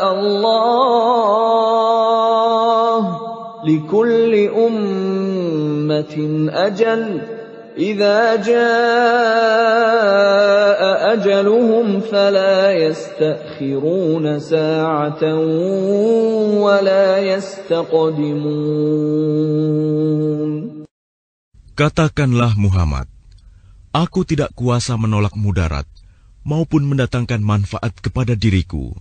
اللَّهُ ۗ لِكُلِّ أُمَّةٍ أَجَلٌ ۖ إِذَا جَاءَ أَجَلُهُمْ فَلَا يَسْتَأْخِرُونَ سَاعَةً وَلَا يَسْتَقْدِمُونَ. Katakanlah Muhammad, aku tidak kuasa menolak mudarat maupun mendatangkan manfaat kepada diriku,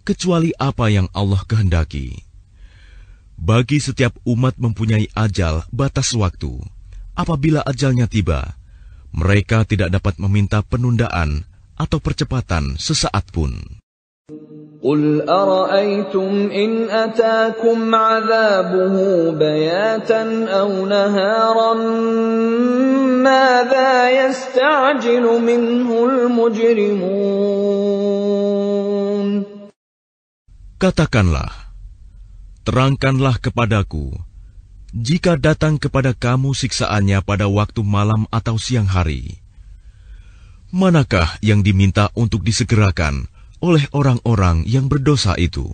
kecuali apa yang Allah kehendaki. Bagi setiap umat mempunyai ajal batas waktu. Apabila ajalnya tiba, mereka tidak dapat meminta penundaan atau percepatan sesaat pun. قُلْ أَرَأَيْتُمْ إِنْ أَتَاكُمْ عَذَابُهُ بَيَاتًا أَوْ نَهَارًا مَاذَا يَسْتَعْجِلُ مِنْهُ الْمُجْرِمُونَ. Katakanlah, terangkanlah kepadaku, jika datang kepada kamu siksaannya pada waktu malam atau siang hari, manakah yang diminta untuk disegerakan oleh orang-orang yang berdosa itu?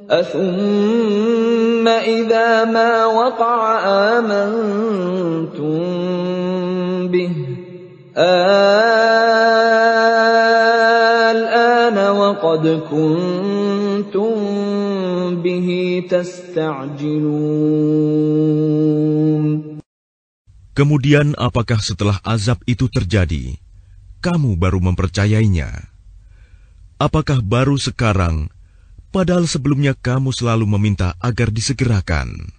أَثُمَّ إِذَا مَا وَقَعَ آمَنْتُمْ بِهِ الْآنَ وَقَدْ كُنْتُمْ بِهِ تَسْتَعْجِلُونَ. Kemudian apakah setelah azab itu terjadi, kamu baru mempercayainya? Apakah baru sekarang, padahal sebelumnya kamu selalu meminta agar disegerakan?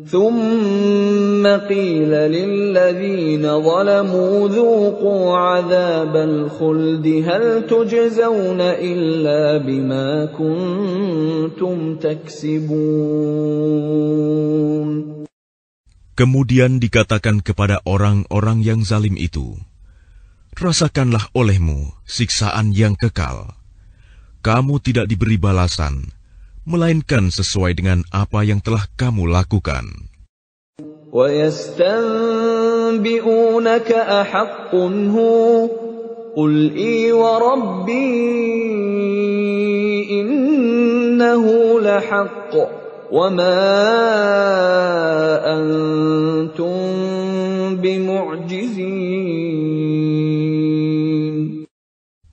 ثُمَّ قِيلَ لِلَّذِينَ ظَلَمُوا ذُوقُوا عَذَابَ الْخُلْدِ هَلْ تُجْزَوْنَ إِلَّا بِمَا كُنتُمْ تَكْسِبُونَ. Kemudian dikatakan kepada orang-orang yang zalim itu, rasakanlah olehmu siksaan yang kekal. Kamu tidak diberi balasan, melainkan sesuai dengan apa yang telah kamu lakukan. وَيَسْتَنبِئُونَكَ أَحَقٌّ هُوَ قُلْ إِي وَرَبِّي إِنَّهُ لَحَقٌّ وَمَا أَنْتُمْ بِمُعْجِزِينَ.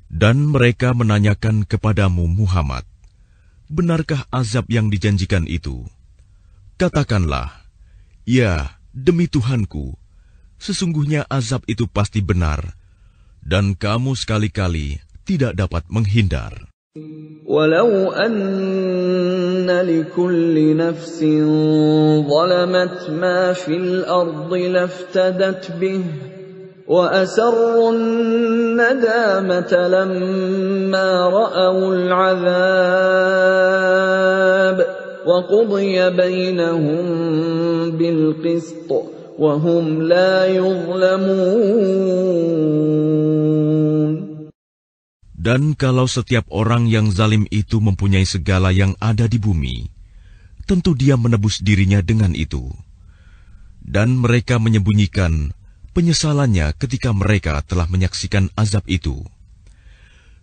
Dan mereka menanyakan kepadamu Muhammad, benarkah azab yang dijanjikan itu? Katakanlah, ya, demi Tuhanku, sesungguhnya azab itu pasti benar, dan kamu sekali-kali tidak dapat menghindar. وَلَوْ أَنَّ لِكُلِّ نَفْسٍ ظَلَمَتْ مَا فِي الْأَرْضِ لَافْتَدَتْ بِهِ وَأَسَرُّوا النَّدَامَةَ لَمَّا رَأَوُا الْعَذَابَ وَقُضِيَ بَيْنَهُم بِالْقِسْطِ وَهُمْ لَا يُظْلَمُونَ. Dan kalau setiap orang yang zalim itu mempunyai segala yang ada di bumi, tentu dia menebus dirinya dengan itu. Dan mereka menyembunyikan penyesalannya ketika mereka telah menyaksikan azab itu.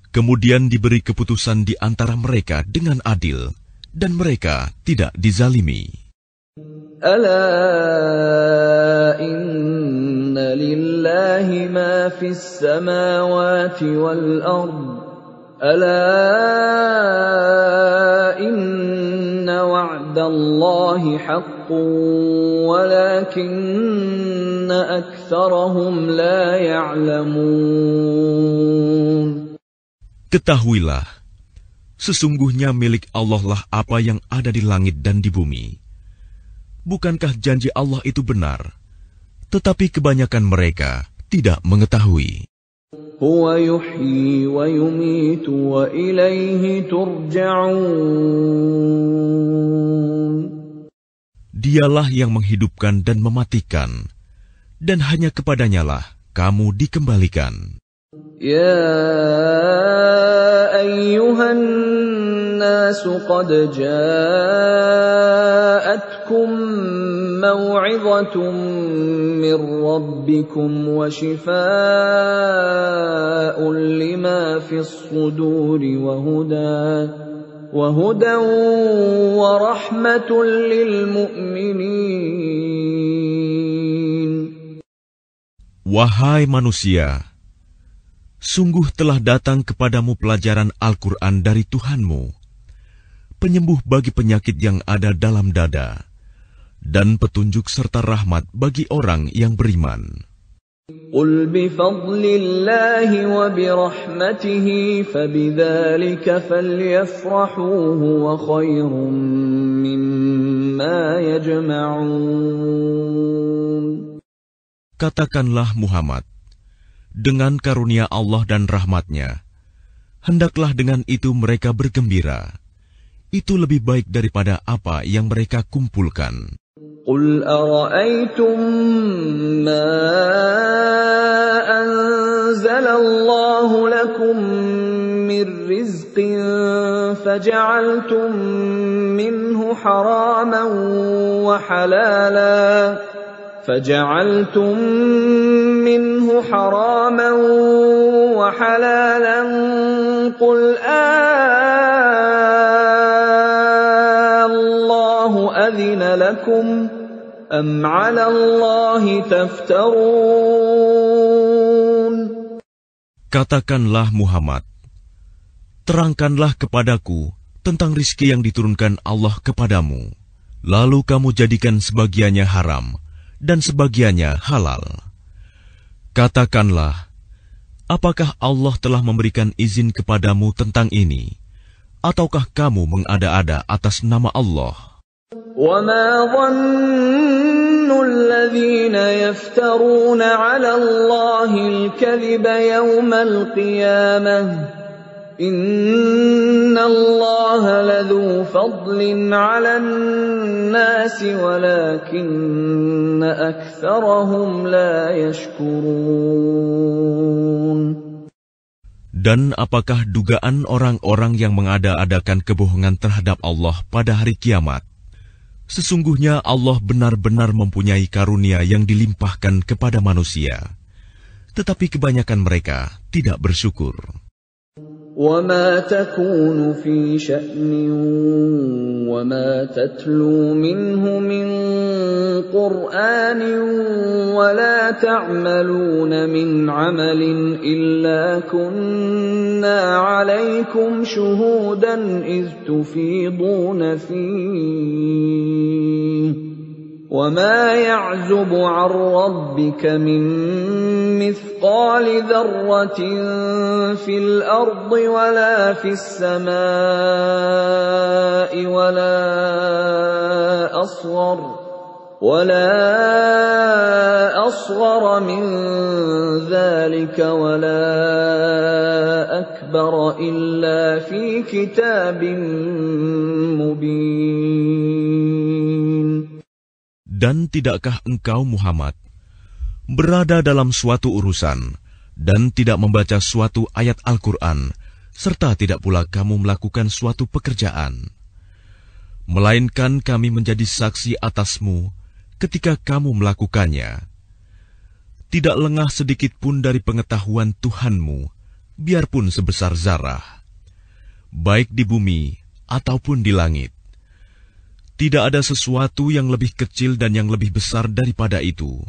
Kemudian diberi keputusan di antara mereka dengan adil, dan mereka tidak dizalimi. Ala inna lillahi ma fis samawati wal ard. Ala inna wa'dallahi haqqun walakinna aktsarahum la ya'lamun. Ketahuilah, sesungguhnya milik Allah lah apa yang ada di langit dan di bumi. Bukankah janji Allah itu benar? Tetapi kebanyakan mereka tidak mengetahui. Huwa yuhyi wa yumitu wa ilaihi turja'un. Dialah yang menghidupkan dan mematikan, dan hanya kepadanyalah kamu dikembalikan. Ya ayyuhan nasu qad ja'atkum maw'izatun min rabbikum wa shifaa'un lima fis suduri wa hudan wa rahmatun lil mu'minin. Wahai manusia, sungguh telah datang kepadamu pelajaran Al-Quran dari Tuhanmu, penyembuh bagi penyakit yang ada dalam dada, dan petunjuk serta rahmat bagi orang yang beriman. Qul bifadlillahi wa birahmatihi fabidzalika falyafrahu huwa khairum mimma yajma'un. Katakanlah Muhammad, dengan karunia Allah dan rahmat-Nya, hendaklah dengan itu mereka bergembira. Itu lebih baik daripada apa yang mereka kumpulkan. Qul ara'aytum ma anzalallahu lakum min rizqin faja'altum minhu haraman wa halalan فجعلتم منه حراما وحلالا قل الله أذن لكم أم على الله تفترون. Katakanlah Muhammad, terangkanlah kepadaku tentang rizki yang diturunkan Allah kepadamu, lalu kamu jadikan sebagiannya haram dan sebagiannya halal. Katakanlah, apakah Allah telah memberikan izin kepadamu tentang ini, ataukah kamu mengada-ada atas nama Allah? وَمَا ظَنُّ الَّذِينَ يَفْتَرُونَ عَلَى اللَّهِ الْكَذِبَ يَوْمَ الْقِيَامَةِ إِنَّ اللَّهَ لَذُو فَضْلٍ عَلَى النَّاسِ وَلَكِنَّ أَكْثَرَهُمْ لَا يَشْكُرُونَ. Dan apakah dugaan orang-orang yang mengada-adakan kebohongan terhadap Allah pada hari kiamat? Sesungguhnya Allah benar-benar mempunyai karunia yang dilimpahkan kepada manusia, tetapi kebanyakan mereka tidak bersyukur. وَمَا تَكُونُ فِي شَأْنٍ وَمَا تَتْلُو مِنْهُ مِنْ قُرْآنٍ وَلَا تَعْمَلُونَ مِنْ عَمَلٍ إِلَّا كُنَّا عَلَيْكُمْ شُهُودًا إِذْ تُفِيضُونَ فِيهِ وَمَا يَعْزُبُ عَنْ رَبِّكَ مِنْ مِثْقَالِ ذَرَّةٍ فِي الْأَرْضِ وَلَا فِي السَّمَاءِ وَلَا أَصْغَرَ مِنْ ذَلِكَ وَلَا أَكْبَرَ إِلَّا فِي كِتَابٍ مُبِينٍ. Dan tidakkah engkau Muhammad berada dalam suatu urusan dan tidak membaca suatu ayat Al-Quran, serta tidak pula kamu melakukan suatu pekerjaan, melainkan kami menjadi saksi atasmu ketika kamu melakukannya. Tidak lengah sedikit pun dari pengetahuan Tuhanmu, biarpun sebesar zarah, baik di bumi ataupun di langit. Tidak ada sesuatu yang lebih kecil dan yang lebih besar daripada itu,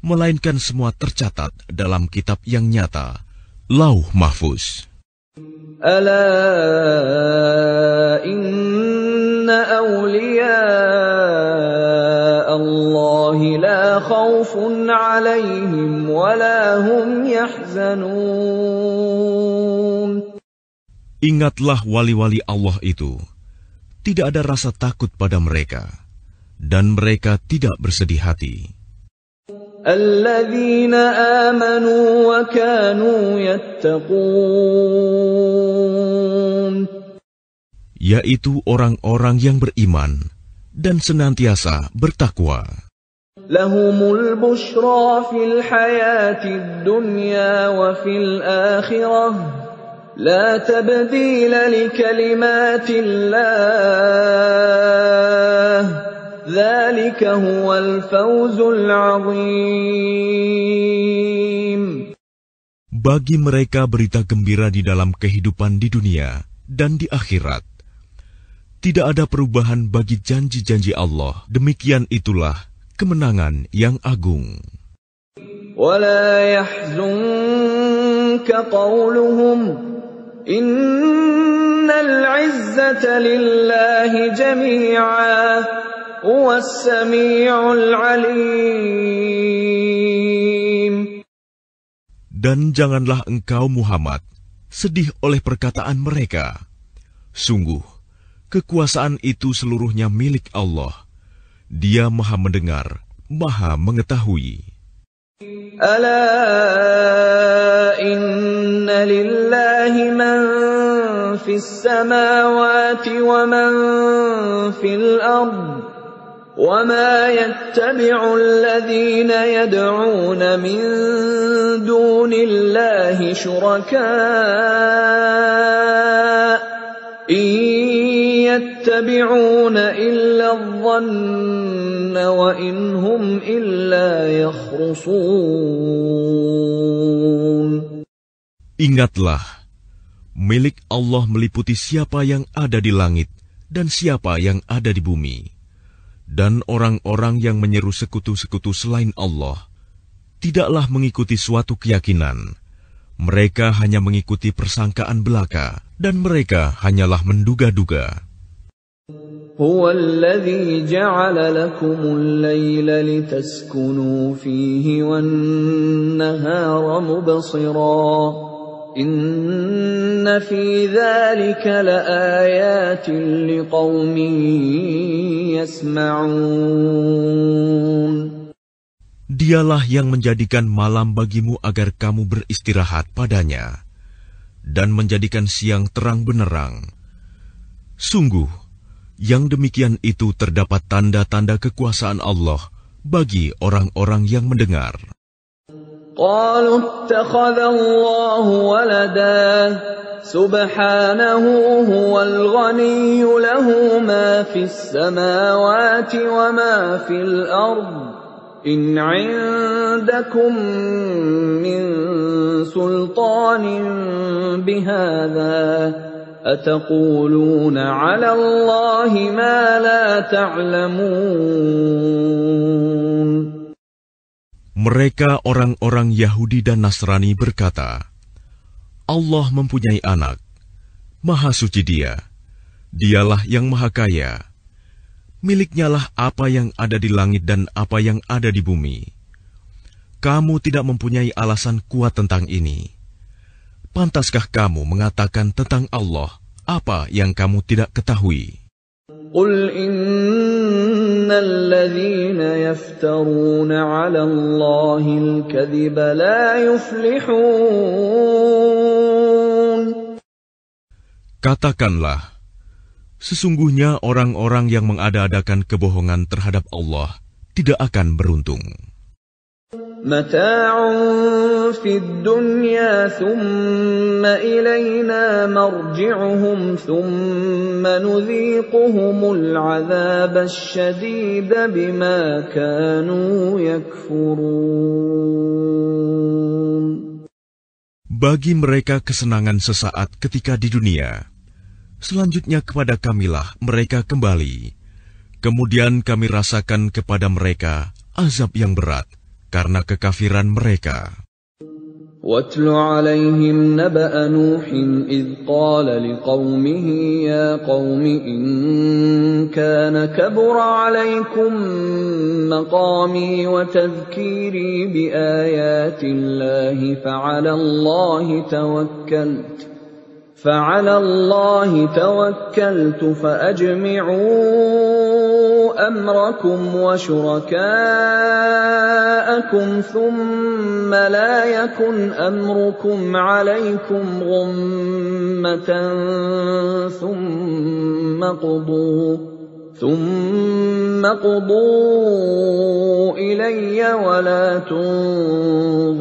melainkan semua tercatat dalam kitab yang nyata, Lauh Mahfuz. Ala inna awliya Allah la khawfun alaihim wa la hum yahzanun. Ingatlah wali-wali Allah itu, tidak ada rasa takut pada mereka, dan mereka tidak bersedih hati. Alladzina amanu wa kanu yattaqun, yaitu orang-orang yang beriman dan senantiasa bertakwa. Lahumul bushra fil hayatid dunya wa fil akhirah, la tabdila li kalimatillah. Dzalika huwal fawzul 'azim. Bagi mereka berita gembira di dalam kehidupan di dunia dan di akhirat. Tidak ada perubahan bagi janji-janji Allah. Demikian itulah kemenangan yang agung. Wala yahzunka qawluhum innal 'izzata lillahi jami'a. Dan janganlah engkau Muhammad sedih oleh perkataan mereka. Sungguh, kekuasaan itu seluruhnya milik Allah. Dia Maha mendengar, Maha mengetahui. Ala inna lillahi man fis samawati wa man fil ardh. وَمَا يَتَّبِعُ الَّذِينَ يَدْعُونَ مِن دُونِ اللَّهِ شُرَكَاءَ إِن يَتَّبِعُونَ إِلَّا الظَّنَّ وَإِنْ هُمْ إِلَّا يَخْرُصُونَ. Ingatlah, milik Allah meliputi siapa yang ada di langit dan siapa yang ada di bumi. Dan orang-orang yang menyeru sekutu-sekutu selain Allah tidaklah mengikuti suatu keyakinan. Mereka hanya mengikuti persangkaan belaka, dan mereka hanyalah menduga-duga. Huwa alladhi ja'ala lakumul layla litaskunu fihi wan nahara mubsira. Inna fi dzalika laayatin liqaumin yasma'un. Dialah yang menjadikan malam bagimu agar kamu beristirahat padanya, dan menjadikan siang terang benderang. Sungguh, yang demikian itu terdapat tanda-tanda kekuasaan Allah bagi orang-orang yang mendengar. Qalu ittakhadallahu walada subhanahu huwal ghaniyyu lahu ma fis samawati wa ma fil ard in 'indakum min sultanin bihadza ataquluna 'ala Allahi ma la ta'lamun. Mereka orang-orang Yahudi dan Nasrani berkata, Allah mempunyai anak, Maha Suci Dia, Dialah yang Maha Kaya. Miliknya lah apa yang ada di langit dan apa yang ada di bumi. Kamu tidak mempunyai alasan kuat tentang ini. Pantaskah kamu mengatakan tentang Allah apa yang kamu tidak ketahui? Qul innal ladzina yaftaruna 'ala Allahi al-kadhiba la yuflihun. Katakanlah, sesungguhnya orang-orang yang mengada-adakan kebohongan terhadap Allah tidak akan beruntung. Mata'un fid dunya thumma ilayna marji'uhum thumma nudhiquhumul 'adzabasy syadida bima kanu yakfurun. Bagi mereka kesenangan sesaat ketika di dunia, selanjutnya kepada Kamilah mereka kembali, Kemudian kami rasakan kepada mereka azab yang berat karena kekafiran mereka. وَاتْلُ عَلَيْهِمْ نَبَأَ نُوحٍ إِذْ قَالَ لِقَوْمِهِ يَا قَوْمِ إِنْ كَانَ كَبُرَ عَلَيْكُمْ مَقَامِي وَتَذْكِيرِي بِآيَاتِ اللَّهِ فَعَلَى اللَّهِ تَوَكَّلْتُ فَأَجْمِعُوا أَمْرَكُمْ وَشُرَكَاءَكُمْ ثُمَّ لَا يَكُنْ أَمْرُكُمْ عَلَيْكُمْ غُمَّةً ثُمَّ قُضُوا إِلَيَّ وَلَا تُنظِرُونَ.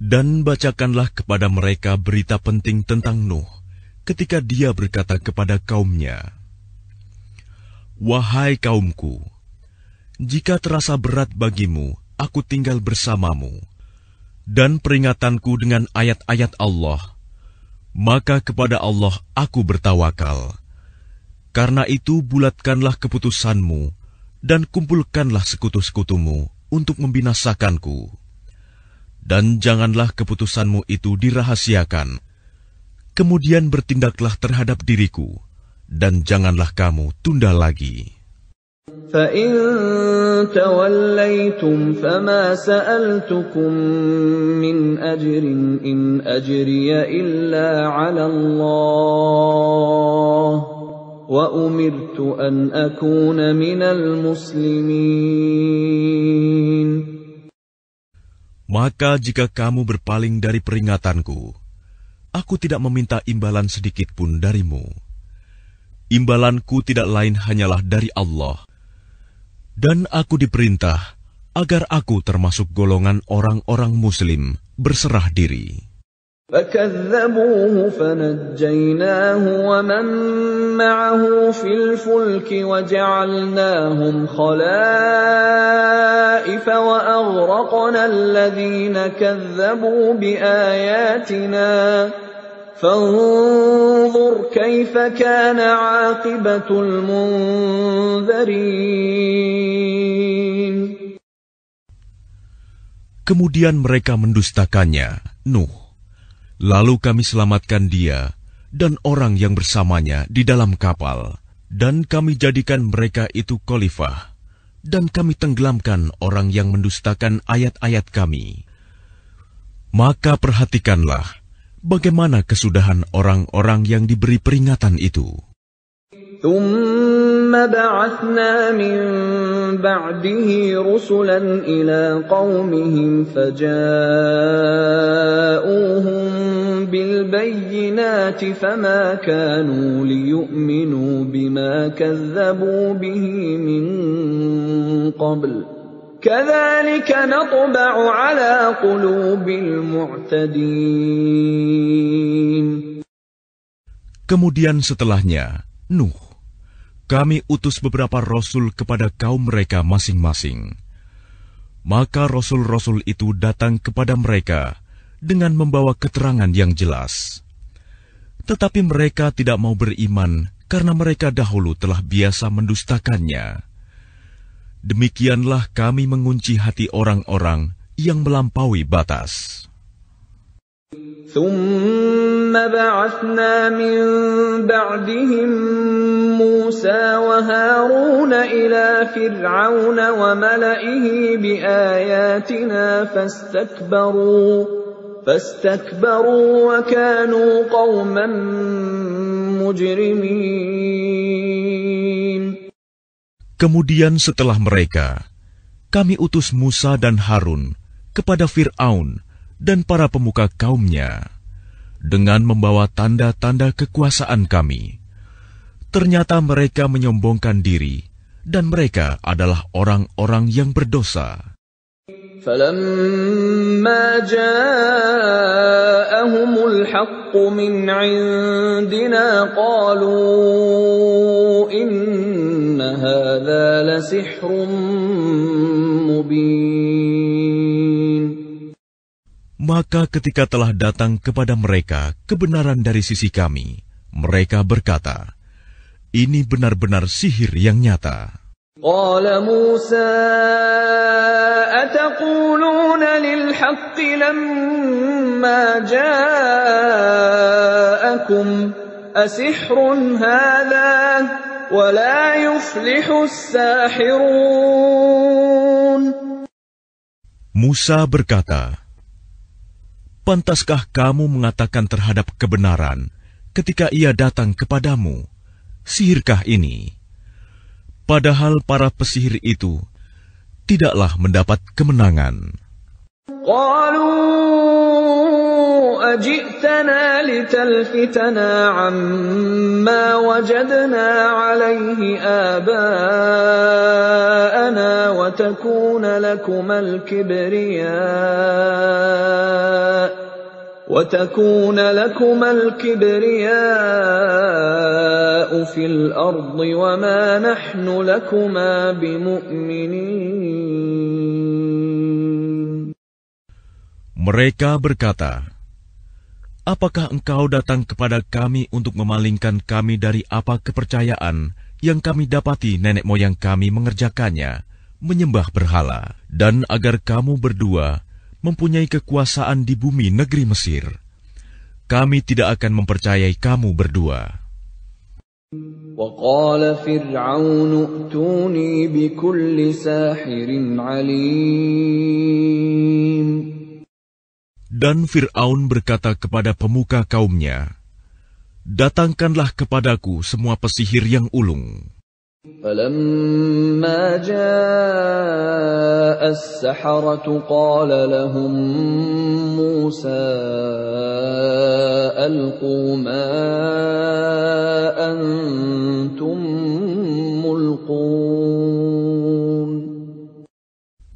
Dan bacakanlah kepada mereka berita penting tentang Nuh, ketika dia berkata kepada kaumnya, "Wahai kaumku, jika terasa berat bagimu, aku tinggal bersamamu, dan peringatanku dengan ayat-ayat Allah, maka kepada Allah aku bertawakal. Karena itu bulatkanlah keputusanmu, dan kumpulkanlah sekutu-sekutumu untuk membinasakanku. Dan janganlah keputusanmu itu dirahasiakan. Kemudian bertindaklah terhadap diriku, dan janganlah kamu tunda lagi." فَإِن تَوَلَّيْتُمْ فَمَا سَأَلْتُكُم مِّنْ أَجْرٍ إِنْ أَجْرِيَ إِلَّا عَلَى اللَّهِ وَأُمِرْتُ أَنْ أَكُونَ مِنَ الْمُسْلِمِينَ. Maka jika kamu berpaling dari peringatanku, aku tidak meminta imbalan sedikit pun darimu. Imbalanku tidak lain hanyalah dari Allah. Dan aku diperintah agar aku termasuk golongan orang-orang Muslim berserah diri. فَكَذَّبُوهُ فَنَجَّيْنَاهُ وَمَن مَّعَهُ فِي الْفُلْكِ وَجَعَلْنَاهُمْ خَلَائِفَ وَأَغْرَقْنَا الَّذِينَ كَذَّبُوا بِآيَاتِنَا فَانظُرْ كَيْفَ كَانَ عَاقِبَةُ الْمُنذَرِينَ. Kemudian mereka mendustakannya, Nuh. Lalu kami selamatkan dia dan orang yang bersamanya di dalam kapal, dan kami jadikan mereka itu khalifah, dan kami tenggelamkan orang yang mendustakan ayat-ayat kami. Maka perhatikanlah bagaimana kesudahan orang-orang yang diberi peringatan itu. ثُمَّ بَعَثْنَا مِن بَعْدِهِ رُسُلًا إِلَىٰ قَوْمِهِمْ فَجَاءُوهُم بِالْبَيِّنَاتِ فَمَا كَانُوا لِيُؤْمِنُوا بِمَا كَذَّبُوا بِهِ مِن قَبْلُ كَذَلِكَ نَطْبَعُ عَلَىٰ قُلُوبِ الْمُعْتَدِينَ. Kemudian setelahnya, Nuh, kami utus beberapa rasul kepada kaum mereka masing-masing. Maka rasul-rasul itu datang kepada mereka dengan membawa keterangan yang jelas. Tetapi mereka tidak mau beriman karena mereka dahulu telah biasa mendustakannya. Demikianlah kami mengunci hati orang-orang yang melampaui batas. ثُمَّ بَعَثْنَا مِن بَعْدِهِم مُّوسَىٰ وَهَارُونَ إِلَىٰ فِرْعَوْنَ وَمَلَئِهِ بِآيَاتِنَا فَاسْتَكْبَرُوا وَكَانُوا قَوْمًا مُجْرِمِينَ. Kemudian setelah mereka, kami utus Musa dan Harun kepada Fir'aun dan para pemuka kaumnya, dengan membawa tanda-tanda kekuasaan kami. Ternyata mereka menyombongkan diri, dan mereka adalah orang-orang yang berdosa. فَلَمَّا جَاءَهُمُ الْحَقُّ مِنْ عِندِنَا قَالُوا إِنَّ هَذَا لَسِحْرٌ مُبِينٌ. Maka ketika telah datang kepada mereka kebenaran dari sisi kami, mereka berkata, Ini benar-benar sihir yang nyata. قال موسى أتقولون للحق لما جاءكم أسحر هذا ولا يفلح الساحرون. Musa berkata, pantaskah kamu mengatakan terhadap kebenaran ketika ia datang kepadamu, sihirkah ini? Padahal para pesihir itu tidaklah mendapat kemenangan. قالوا أجئتنا لتلفتنا عما وجدنا عليه آباءنا وتكون لكما الكبرياء في الأرض وما نحن لكما بمؤمنين. Mereka berkata, apakah engkau datang kepada kami untuk memalingkan kami dari apa kepercayaan yang kami dapati nenek moyang kami mengerjakannya, menyembah berhala, dan agar kamu berdua mempunyai kekuasaan di bumi negeri Mesir? Kami tidak akan mempercayai kamu berdua. وقال فرعون ائتوني بكل ساحر عليم. Dan Fir'aun berkata kepada pemuka kaumnya, datangkanlah kepadaku semua pesihir yang ulung. فلما جاء السحرة قال لهم موسى ألقوا ما أنتم ملقون.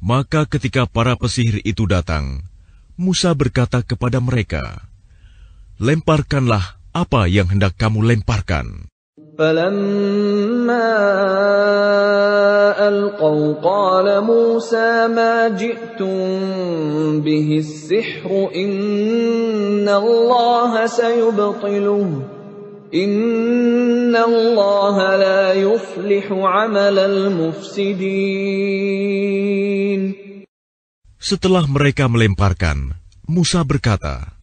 Maka ketika para pesihir itu datang, Musa berkata kepada mereka, lemparkanlah apa yang hendak kamu lemparkan. فلما ألقوا قال موسى ما جئتم به السحر إن الله سيبطله إن الله لا يفلح عمل المفسدين. Setelah mereka melemparkan, Musa berkata,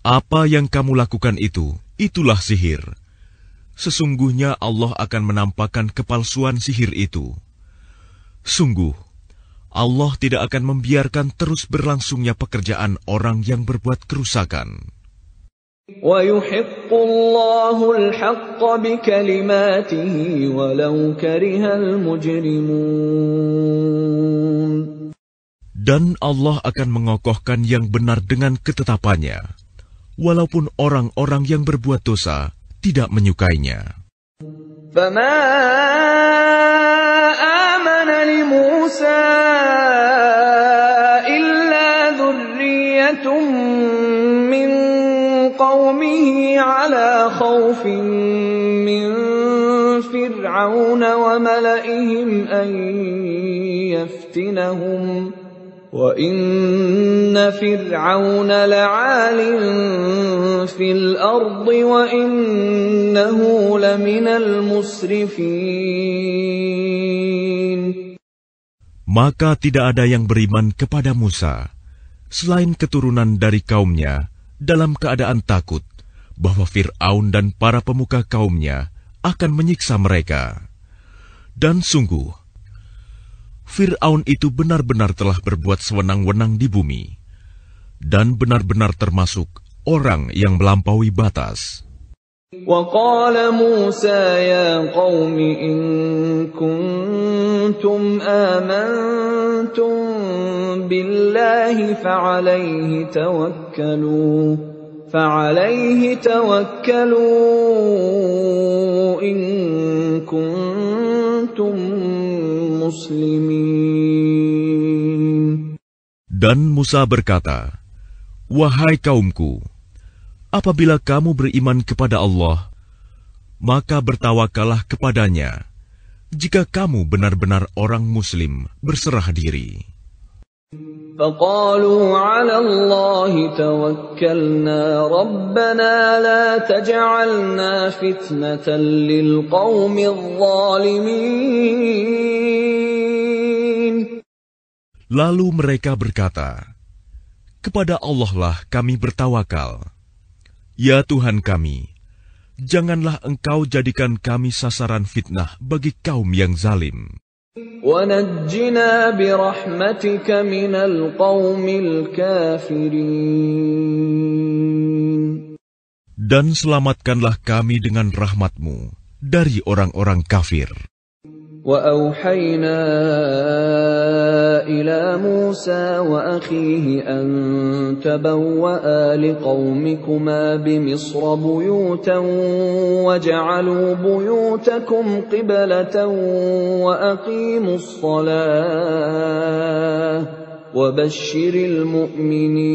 apa yang kamu lakukan itu, itulah sihir. Sesungguhnya Allah akan menampakkan kepalsuan sihir itu. Sungguh, Allah tidak akan membiarkan terus berlangsungnya pekerjaan orang yang berbuat kerusakan. وَيُحِقُّ اللَّهُ الْحَقَّ بِكَلِمَاتِهِ وَلَوْ كَرِهَ الْمُجْرِمُونَ. Dan Allah akan mengokohkan yang benar dengan ketetapannya, walaupun orang-orang yang berbuat dosa tidak menyukainya. فَمَا آمَنَ لِمُوسَى إِلَّا ذُرِّيَّةٌ مِّن قَوْمِهِ عَلَى خَوْفٍ مِّن فِرْعَوْنَ وَمَلَئِهِمْ أَن يَفْتِنَهُمْ وَإِنَّ فِرْعَوْنَ لَعَالٍ فِي الْأَرْضِ وَإِنَّهُ لَمِنَ الْمُسْرِفِينَ. Maka tidak ada yang beriman kepada Musa, selain keturunan dari kaumnya, dalam keadaan takut bahwa Fir'aun dan para pemuka kaumnya akan menyiksa mereka. Dan sungguh, Fir'aun itu benar-benar telah berbuat sewenang-wenang di bumi, dan benar-benar termasuk orang yang melampaui batas. وَقَالَ مُوسَى يَا قَوْمِ إِن كُنتُمْ آمَنتُم بِاللَّهِ فَعَلَيْهِ تَوَكَّلُوا إِن كُنتُم muslimin. Dan Musa berkata, wahai kaumku, apabila kamu beriman kepada Allah, maka bertawakallah kepadanya, jika kamu benar-benar orang muslim berserah diri. فقالوا على الله توكلنا ربنا لا تجعلنا فتنة للقوم الظالمين. Lalu mereka berkata, kepada Allah lah kami bertawakal. Ya Tuhan kami, janganlah Engkau jadikan kami sasaran fitnah bagi kaum yang zalim. وَنَجِّنَا بِرَحْمَتِكَ مِنَ الْقَوْمِ الْكَافِرِينَ. Dan selamatkanlah kami dengan rahmat-Mu dari orang-orang kafir. وَأَوْحَيْنَا إِلَى مُوسَى وَأَخِيهِ أَن تَبَوَّآ لِقَوْمِكُمَا بِمِصْرَ بُيُوتًا وَاجْعَلُوا بُيُوتَكُمْ قِبْلَةً وَأَقِيمُوا الصَّلَاةَ وَبَشِّرِ الْمُؤْمِنِينَ.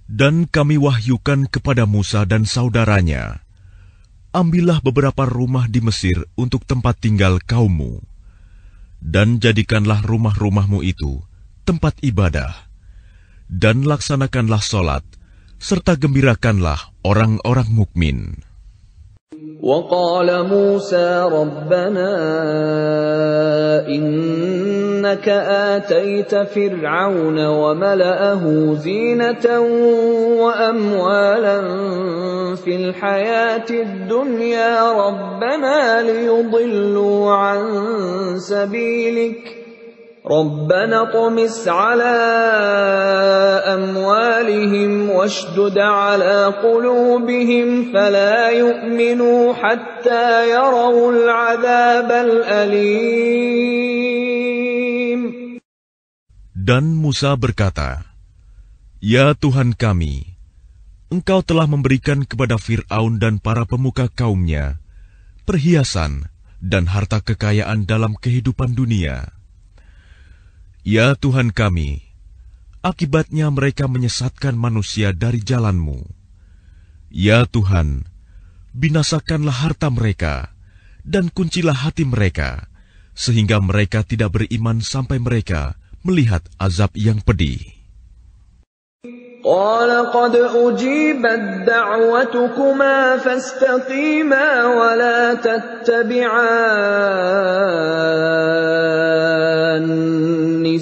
Dan kami wahyukan kepada Musa dan saudaranya, ambillah beberapa rumah di Mesir untuk tempat tinggal kaummu, dan jadikanlah rumah-rumahmu itu tempat ibadah, dan laksanakanlah solat, serta gembirakanlah orang-orang mukmin. وقال موسى ربنا إنك آتيت فرعون وملأه زينة وأموالا في الحياة الدنيا ربنا ليضلوا عن سبيلك ربنا اطمس على أموالهم واشدد على قلوبهم فلا يؤمنوا حتى يروا العذاب الأليم. Dan Musa berkata, Ya Tuhan kami, Engkau telah memberikan kepada Fir'aun dan para pemuka kaumnya perhiasan dan harta kekayaan dalam kehidupan dunia. Ya Tuhan kami, akibatnya mereka menyesatkan manusia dari jalan-Mu. Ya Tuhan, binasakanlah harta mereka dan kuncilah hati mereka, sehingga mereka tidak beriman sampai mereka melihat azab yang pedih. قال قد أجيبت دعوتكما فاستقيما ولا تتبعان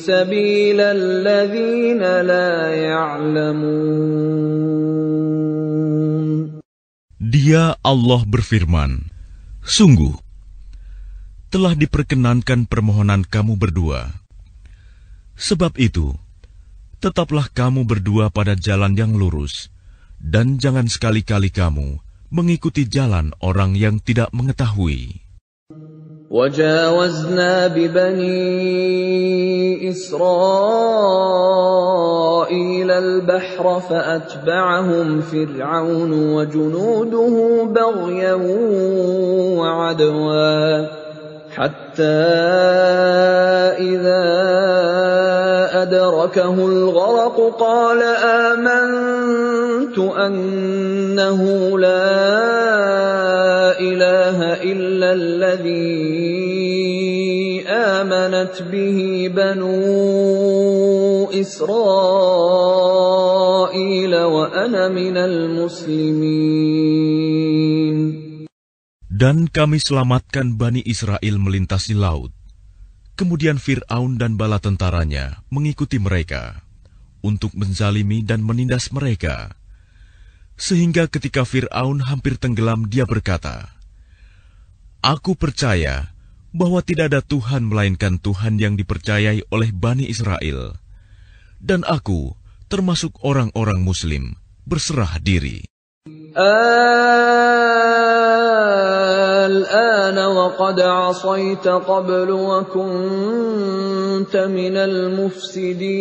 سبيل الذين لا يعلمون. Dia Allah berfirman, sungguh, telah diperkenankan permohonan kamu berdua. Sebab itu, tetaplah kamu berdua pada jalan yang lurus, dan jangan sekali-kali kamu mengikuti jalan orang yang tidak mengetahui. وَجَاوَزْنَا بِبَنِي إِسْرَائِيلَ الْبَحْرَ فَأَتْبَعَهُمْ فِرْعَوْنُ وَجُنُودُهُ بَغْيًا وَعَدْوًا حَتَّى إِذَا أدركه الغرق قال آمنت أنه لا إله إلا الذي آمنت به بنو إسرائيل وأنا من المسلمين. Dan kami selamatkan Bani Israel melintasi laut. Kemudian Fir'aun dan bala tentaranya mengikuti mereka untuk menzalimi dan menindas mereka. Sehingga ketika Fir'aun hampir tenggelam, dia berkata, Aku percaya bahwa tidak ada Tuhan melainkan Tuhan yang dipercayai oleh Bani Israel. Dan aku termasuk orang-orang Muslim berserah diri. الآن وقد عصيت قبل وكنت من المفسدين.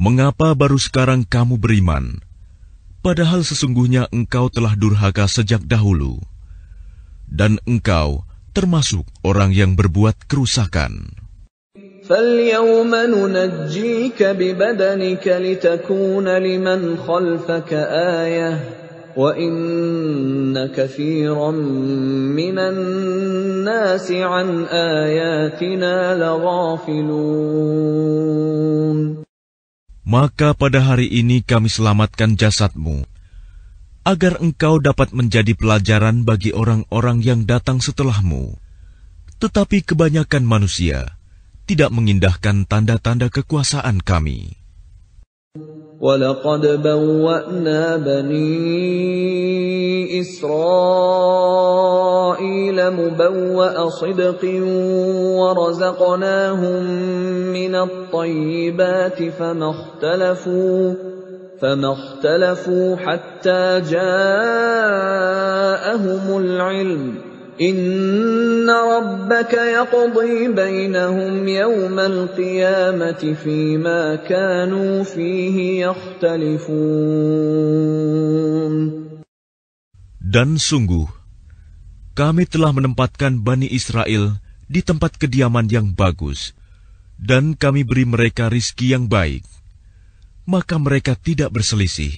Mengapa baru sekarang kamu beriman, padahal sesungguhnya engkau telah durhaka sejak dahulu, dan engkau termasuk orang yang berbuat kerusakan. فَالْيَوْمَ نُنَجِّيكَ بِبَدَنِكَ لِتَكُونَ لِمَنْ خَلْفَكَ آيَةً وَإِنَّ كَثِيرًا مِنَ النَّاسِ النَّاسِ عَنْ آيَاتِنَا لَغَافِلُونَ. Maka pada hari ini kami selamatkan jasadmu, agar engkau dapat menjadi pelajaran bagi orang-orang yang datang setelahmu. Tetapi kebanyakan manusia tidak mengindahkan tanda-tanda kekuasaan kami. وَلَقَدْ بَوَّأْنَا بَنِي إِسْرَائِيلَ مُبَوَّأَ صِدْقٍ وَرَزَقْنَاهُم مِّنَ الطَّيِّبَاتِ فَمَا اخْتَلَفُوا حَتَّىٰ جَاءَهُمُ الْعِلْمُ إِنَّ رَبَّكَ يَقْضِي بَيْنَهُمْ يَوْمَ الْقِيَامَةِ فِيمَا كَانُوا فِيهِ يَخْتَلِفُونَ. Dan sungguh, kami telah menempatkan Bani Israel di tempat kediaman yang bagus, dan kami beri mereka rizki yang baik. Maka mereka tidak berselisih,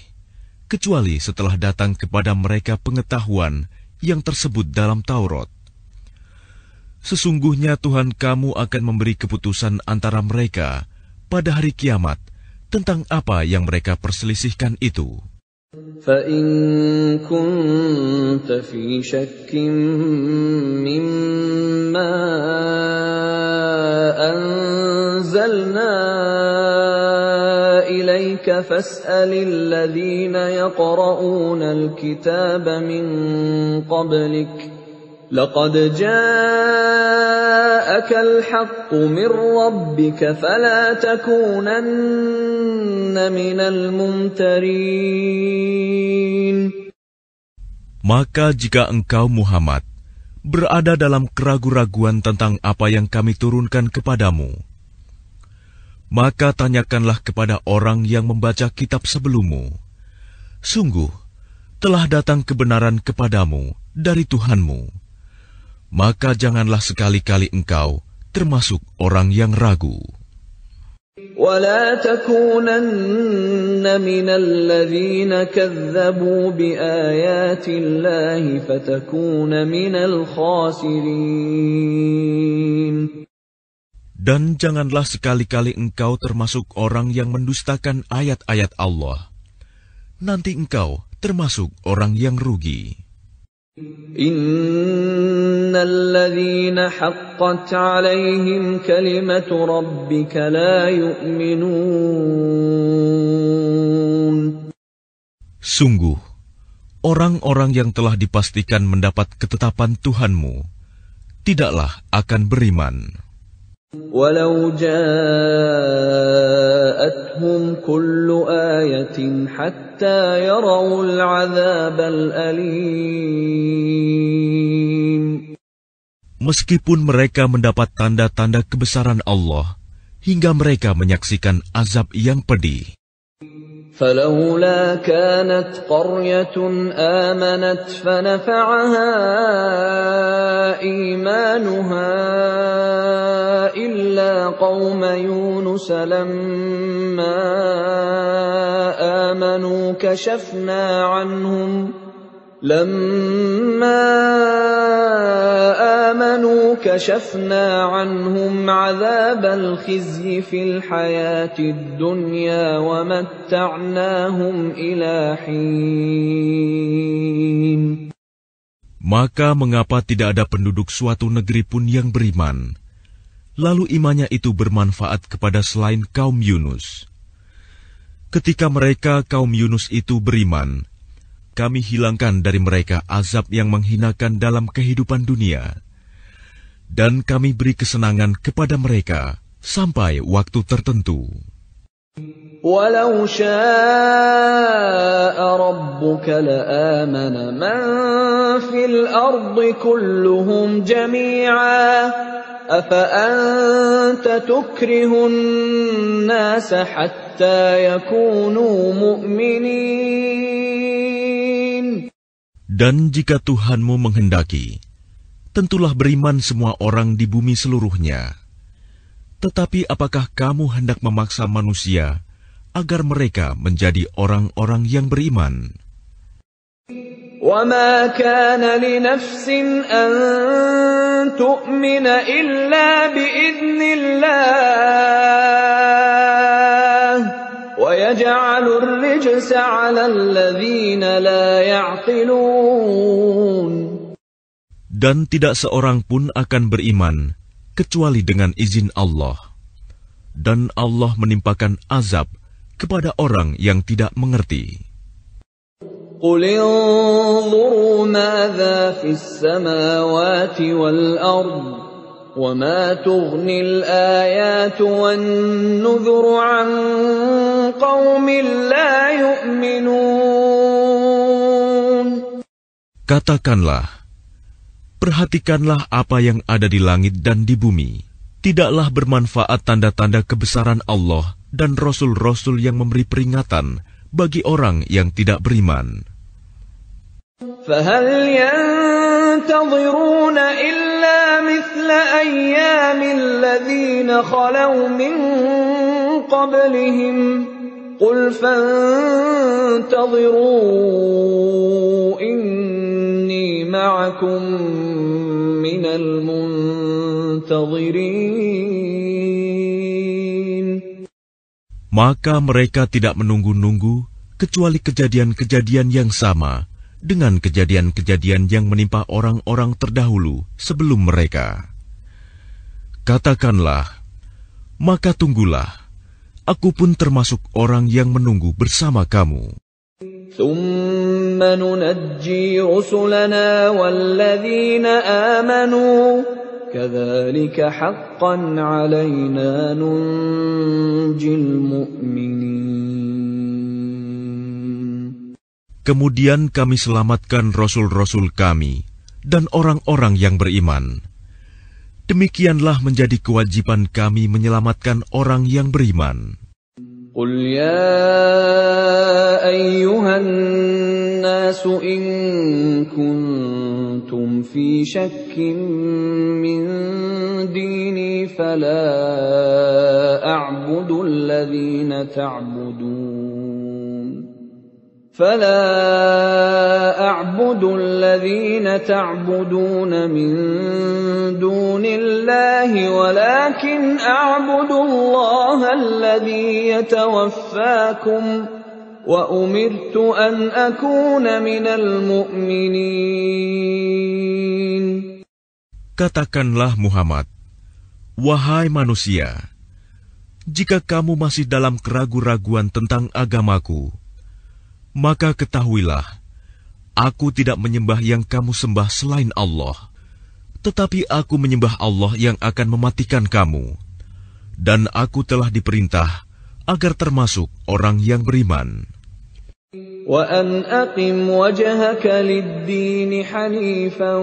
kecuali setelah datang kepada mereka pengetahuan yang tersebut dalam Taurat. Sesungguhnya Tuhan kamu akan memberi keputusan antara mereka pada hari kiamat tentang apa yang mereka perselisihkan itu. فَإِن كُنتَ فِي شَكٍّ مِّمَّا أَنزَلْنَا إِلَيْكَ فَاسْأَلِ الَّذِينَ يَقْرَؤُونَ الْكِتَابَ مِن قَبْلِكَ لَقَدْ جَاءَكَ الْحَقُّ مِن رَّبِّكَ فَلَا تَكُونَنَّ مِنَ الْمُمْتَرِينَ. Maka jika engkau Muhammad berada dalam keraguan-raguan tentang apa yang kami turunkan kepadamu, maka tanyakanlah kepada orang yang membaca kitab sebelummu. Sungguh, telah datang kebenaran kepadamu dari Tuhanmu. Maka janganlah sekali-kali engkau termasuk orang yang ragu. وَلَا تَكُونَنَّ مِنَ الَّذِينَ كَذَّبُوا بِآيَاتِ اللَّهِ فَتَكُونَ مِنَ الْخَاسِرِينَ. Dan janganlah sekali-kali engkau termasuk orang yang mendustakan ayat-ayat Allah. Nanti engkau termasuk orang yang rugi. Innal ladzina haqqat 'alaihim kalimatu rabbika la yu'minun. Sungguh, orang-orang yang telah dipastikan mendapat ketetapan Tuhanmu tidaklah akan beriman. Walau ja'atuhum kullu ayatin hatta yarawul 'adzabal alim. Meskipun mereka mendapat tanda-tanda kebesaran Allah hingga mereka menyaksikan azab yang pedih. فلولا كانت قرية آمنت فنفعها إيمانها إلا قوم يونس لما آمنوا كشفنا عنهم عذاب الخزي في الحياة الدنيا ومتعناهم إلى حين. Maka mengapa tidak ada penduduk suatu negeri pun yang beriman, lalu imannya itu bermanfaat kepada selain kaum Yunus? Ketika mereka kaum Yunus itu beriman, kami hilangkan dari mereka azab yang menghinakan dalam kehidupan dunia, dan kami beri kesenangan kepada mereka sampai waktu tertentu. Walau syaa rabbuka laamana man fil ardi kulluhum jami'a afa anta tukrihun nasa hatta yakunu mu'minin. Dan jika Tuhanmu menghendaki, tentulah beriman semua orang di bumi seluruhnya. Tetapi apakah kamu hendak memaksa manusia agar mereka menjadi orang-orang yang beriman? وَمَا كَانَ لِنَفْسٍ أَن تؤمن إلا بإذن الله ويجعل الرجس على الذين لا يعقلون. Dan tidak seorang pun akan beriman kecuali dengan izin Allah. Dan Allah menimpakan azab kepada orang yang tidak mengerti. قل انظروا ماذا في السماوات والأرض وما تغني الآيات والنذر عن قوم لا يؤمنون. Katakanlah, perhatikanlah apa yang ada di langit dan di bumi. Tidaklah bermanfaat tanda-tanda kebesaran Allah dan rasul-rasul yang memberi peringatan bagi orang yang tidak beriman. فهل ينتظرون إلا مثل أيام الذين خلوا من قبلهم قل فانتظروا إني معكم من المنتظرين. Maka mereka tidak menunggu-nunggu kecuali kejadian-kejadian yang sama dengan kejadian-kejadian yang menimpa orang-orang terdahulu sebelum mereka. Katakanlah, maka tunggulah, aku pun termasuk orang yang menunggu bersama kamu. ثم ننجي رسلنا والذين آمنوا كذلك حقا علينا ننجي المؤمنين. Kemudian kami selamatkan rasul-rasul kami dan orang-orang yang beriman. Demikianlah menjadi kewajiban kami menyelamatkan orang yang beriman. قل يا أيها الناس إن كنتم في شك من ديني فلا أعبد الذين تعبدون من دون الله ولكن أعبد الله الذي يتوفاكم وأمرت أن أكون من المؤمنين. Katakanlah Muhammad, wahai manusia, jika kamu masih dalam keraguan-raguan tentang agamaku, maka ketahuilah, aku tidak menyembah yang kamu sembah selain Allah, tetapi aku menyembah Allah yang akan mematikan kamu, dan aku telah diperintah agar termasuk orang yang beriman. وَأَنْ أَقِمْ وَجْهَكَ لِلدِّينِ حَنِيفًا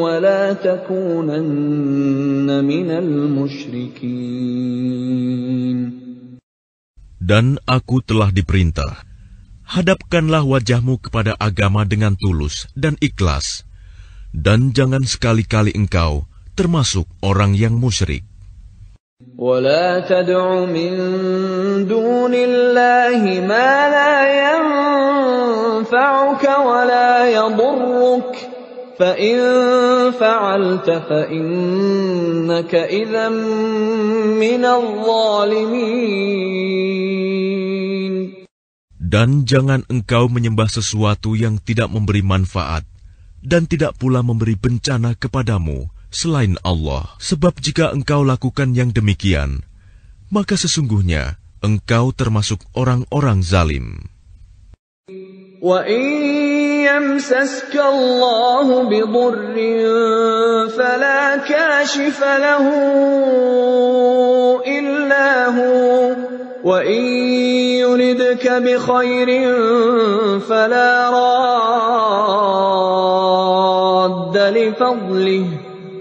وَلَا تَكُونَنَّ مِنَ الْمُشْرِكِينَ. Dan aku telah diperintah, hadapkanlah wajahmu kepada agama dengan tulus dan ikhlas, dan jangan sekali-kali engkau termasuk orang yang musyrik. وَلَا تَدْعُ مِن دُونِ اللَّهِ مَا لَا يَنفَعُكَ وَلَا يَضُرُّكَ فَإِن فَعَلْتَ فَإِنَّكَ إِذًا مِّنَ الظَّالِمِينَ. Dan jangan engkau menyembah sesuatu yang tidak memberi manfaat dan tidak pula memberi bencana kepadamu selain Allah. Sebab jika engkau lakukan yang demikian, maka sesungguhnya engkau termasuk orang-orang zalim. وَإِن يَمْسَسْكَ اللَّهُ بِضُرٍّ فَلَا كَاشِفَ لَهُ إِلَّا هُوَ وَإِن يُرِدْكَ بِخَيْرٍ فَلَا رَادَّ لِفَضْلِهِ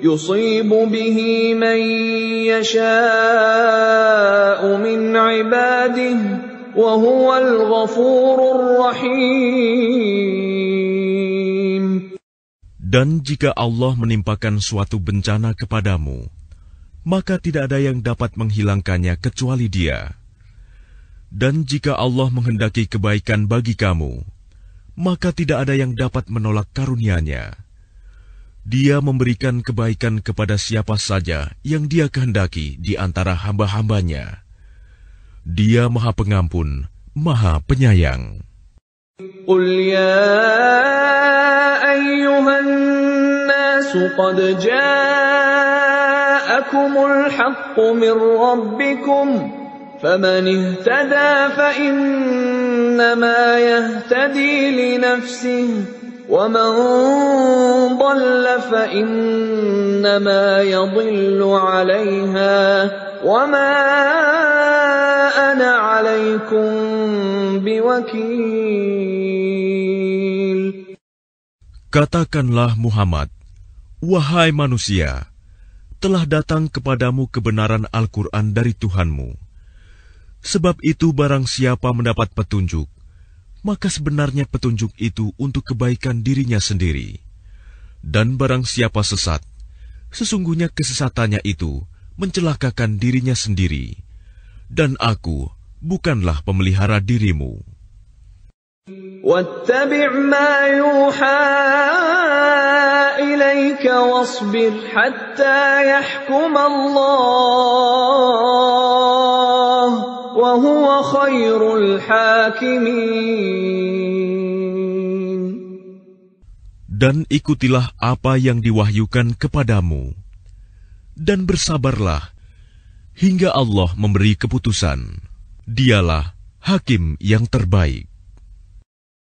يُصِيبُ بِهِ مَن يَشَاءُ مِنْ عِبَادِهِ وَهُوَ الْغَفُورُ الرَّحِيمُ. Dan jika Allah menimpakan suatu bencana kepadamu, maka tidak ada yang dapat menghilangkannya kecuali Dia. Dan jika Allah menghendaki kebaikan bagi kamu, maka tidak ada yang dapat menolak karunia-Nya. Dia memberikan kebaikan kepada siapa saja yang Dia kehendaki di antara hamba-hambanya. Dia Maha Pengampun, Maha Penyayang. قل يا أيها الناس قد جاءكم الحق من ربكم فمن اهتدى فإنما يهتدي لنفسه ومن ضل فإنما يضل عليها وما أنا عليكم بوكيل. Katakanlah Muhammad, wahai manusia, telah datang kepadamu kebenaran Al-Quran dari Tuhanmu. Sebab itu barang siapa mendapat petunjuk, maka sebenarnya petunjuk itu untuk kebaikan dirinya sendiri. Dan barang siapa sesat, sesungguhnya kesesatannya itu mencelakakan dirinya sendiri. Dan aku bukanlah pemelihara dirimu. واتبع ما يوحى إليك واصبر حتى يحكم الله وهو خير الحاكمين. Dan ikutilah apa yang diwahyukan kepadamu, dan bersabarlah hingga Allah memberi keputusan. Dialah hakim yang terbaik.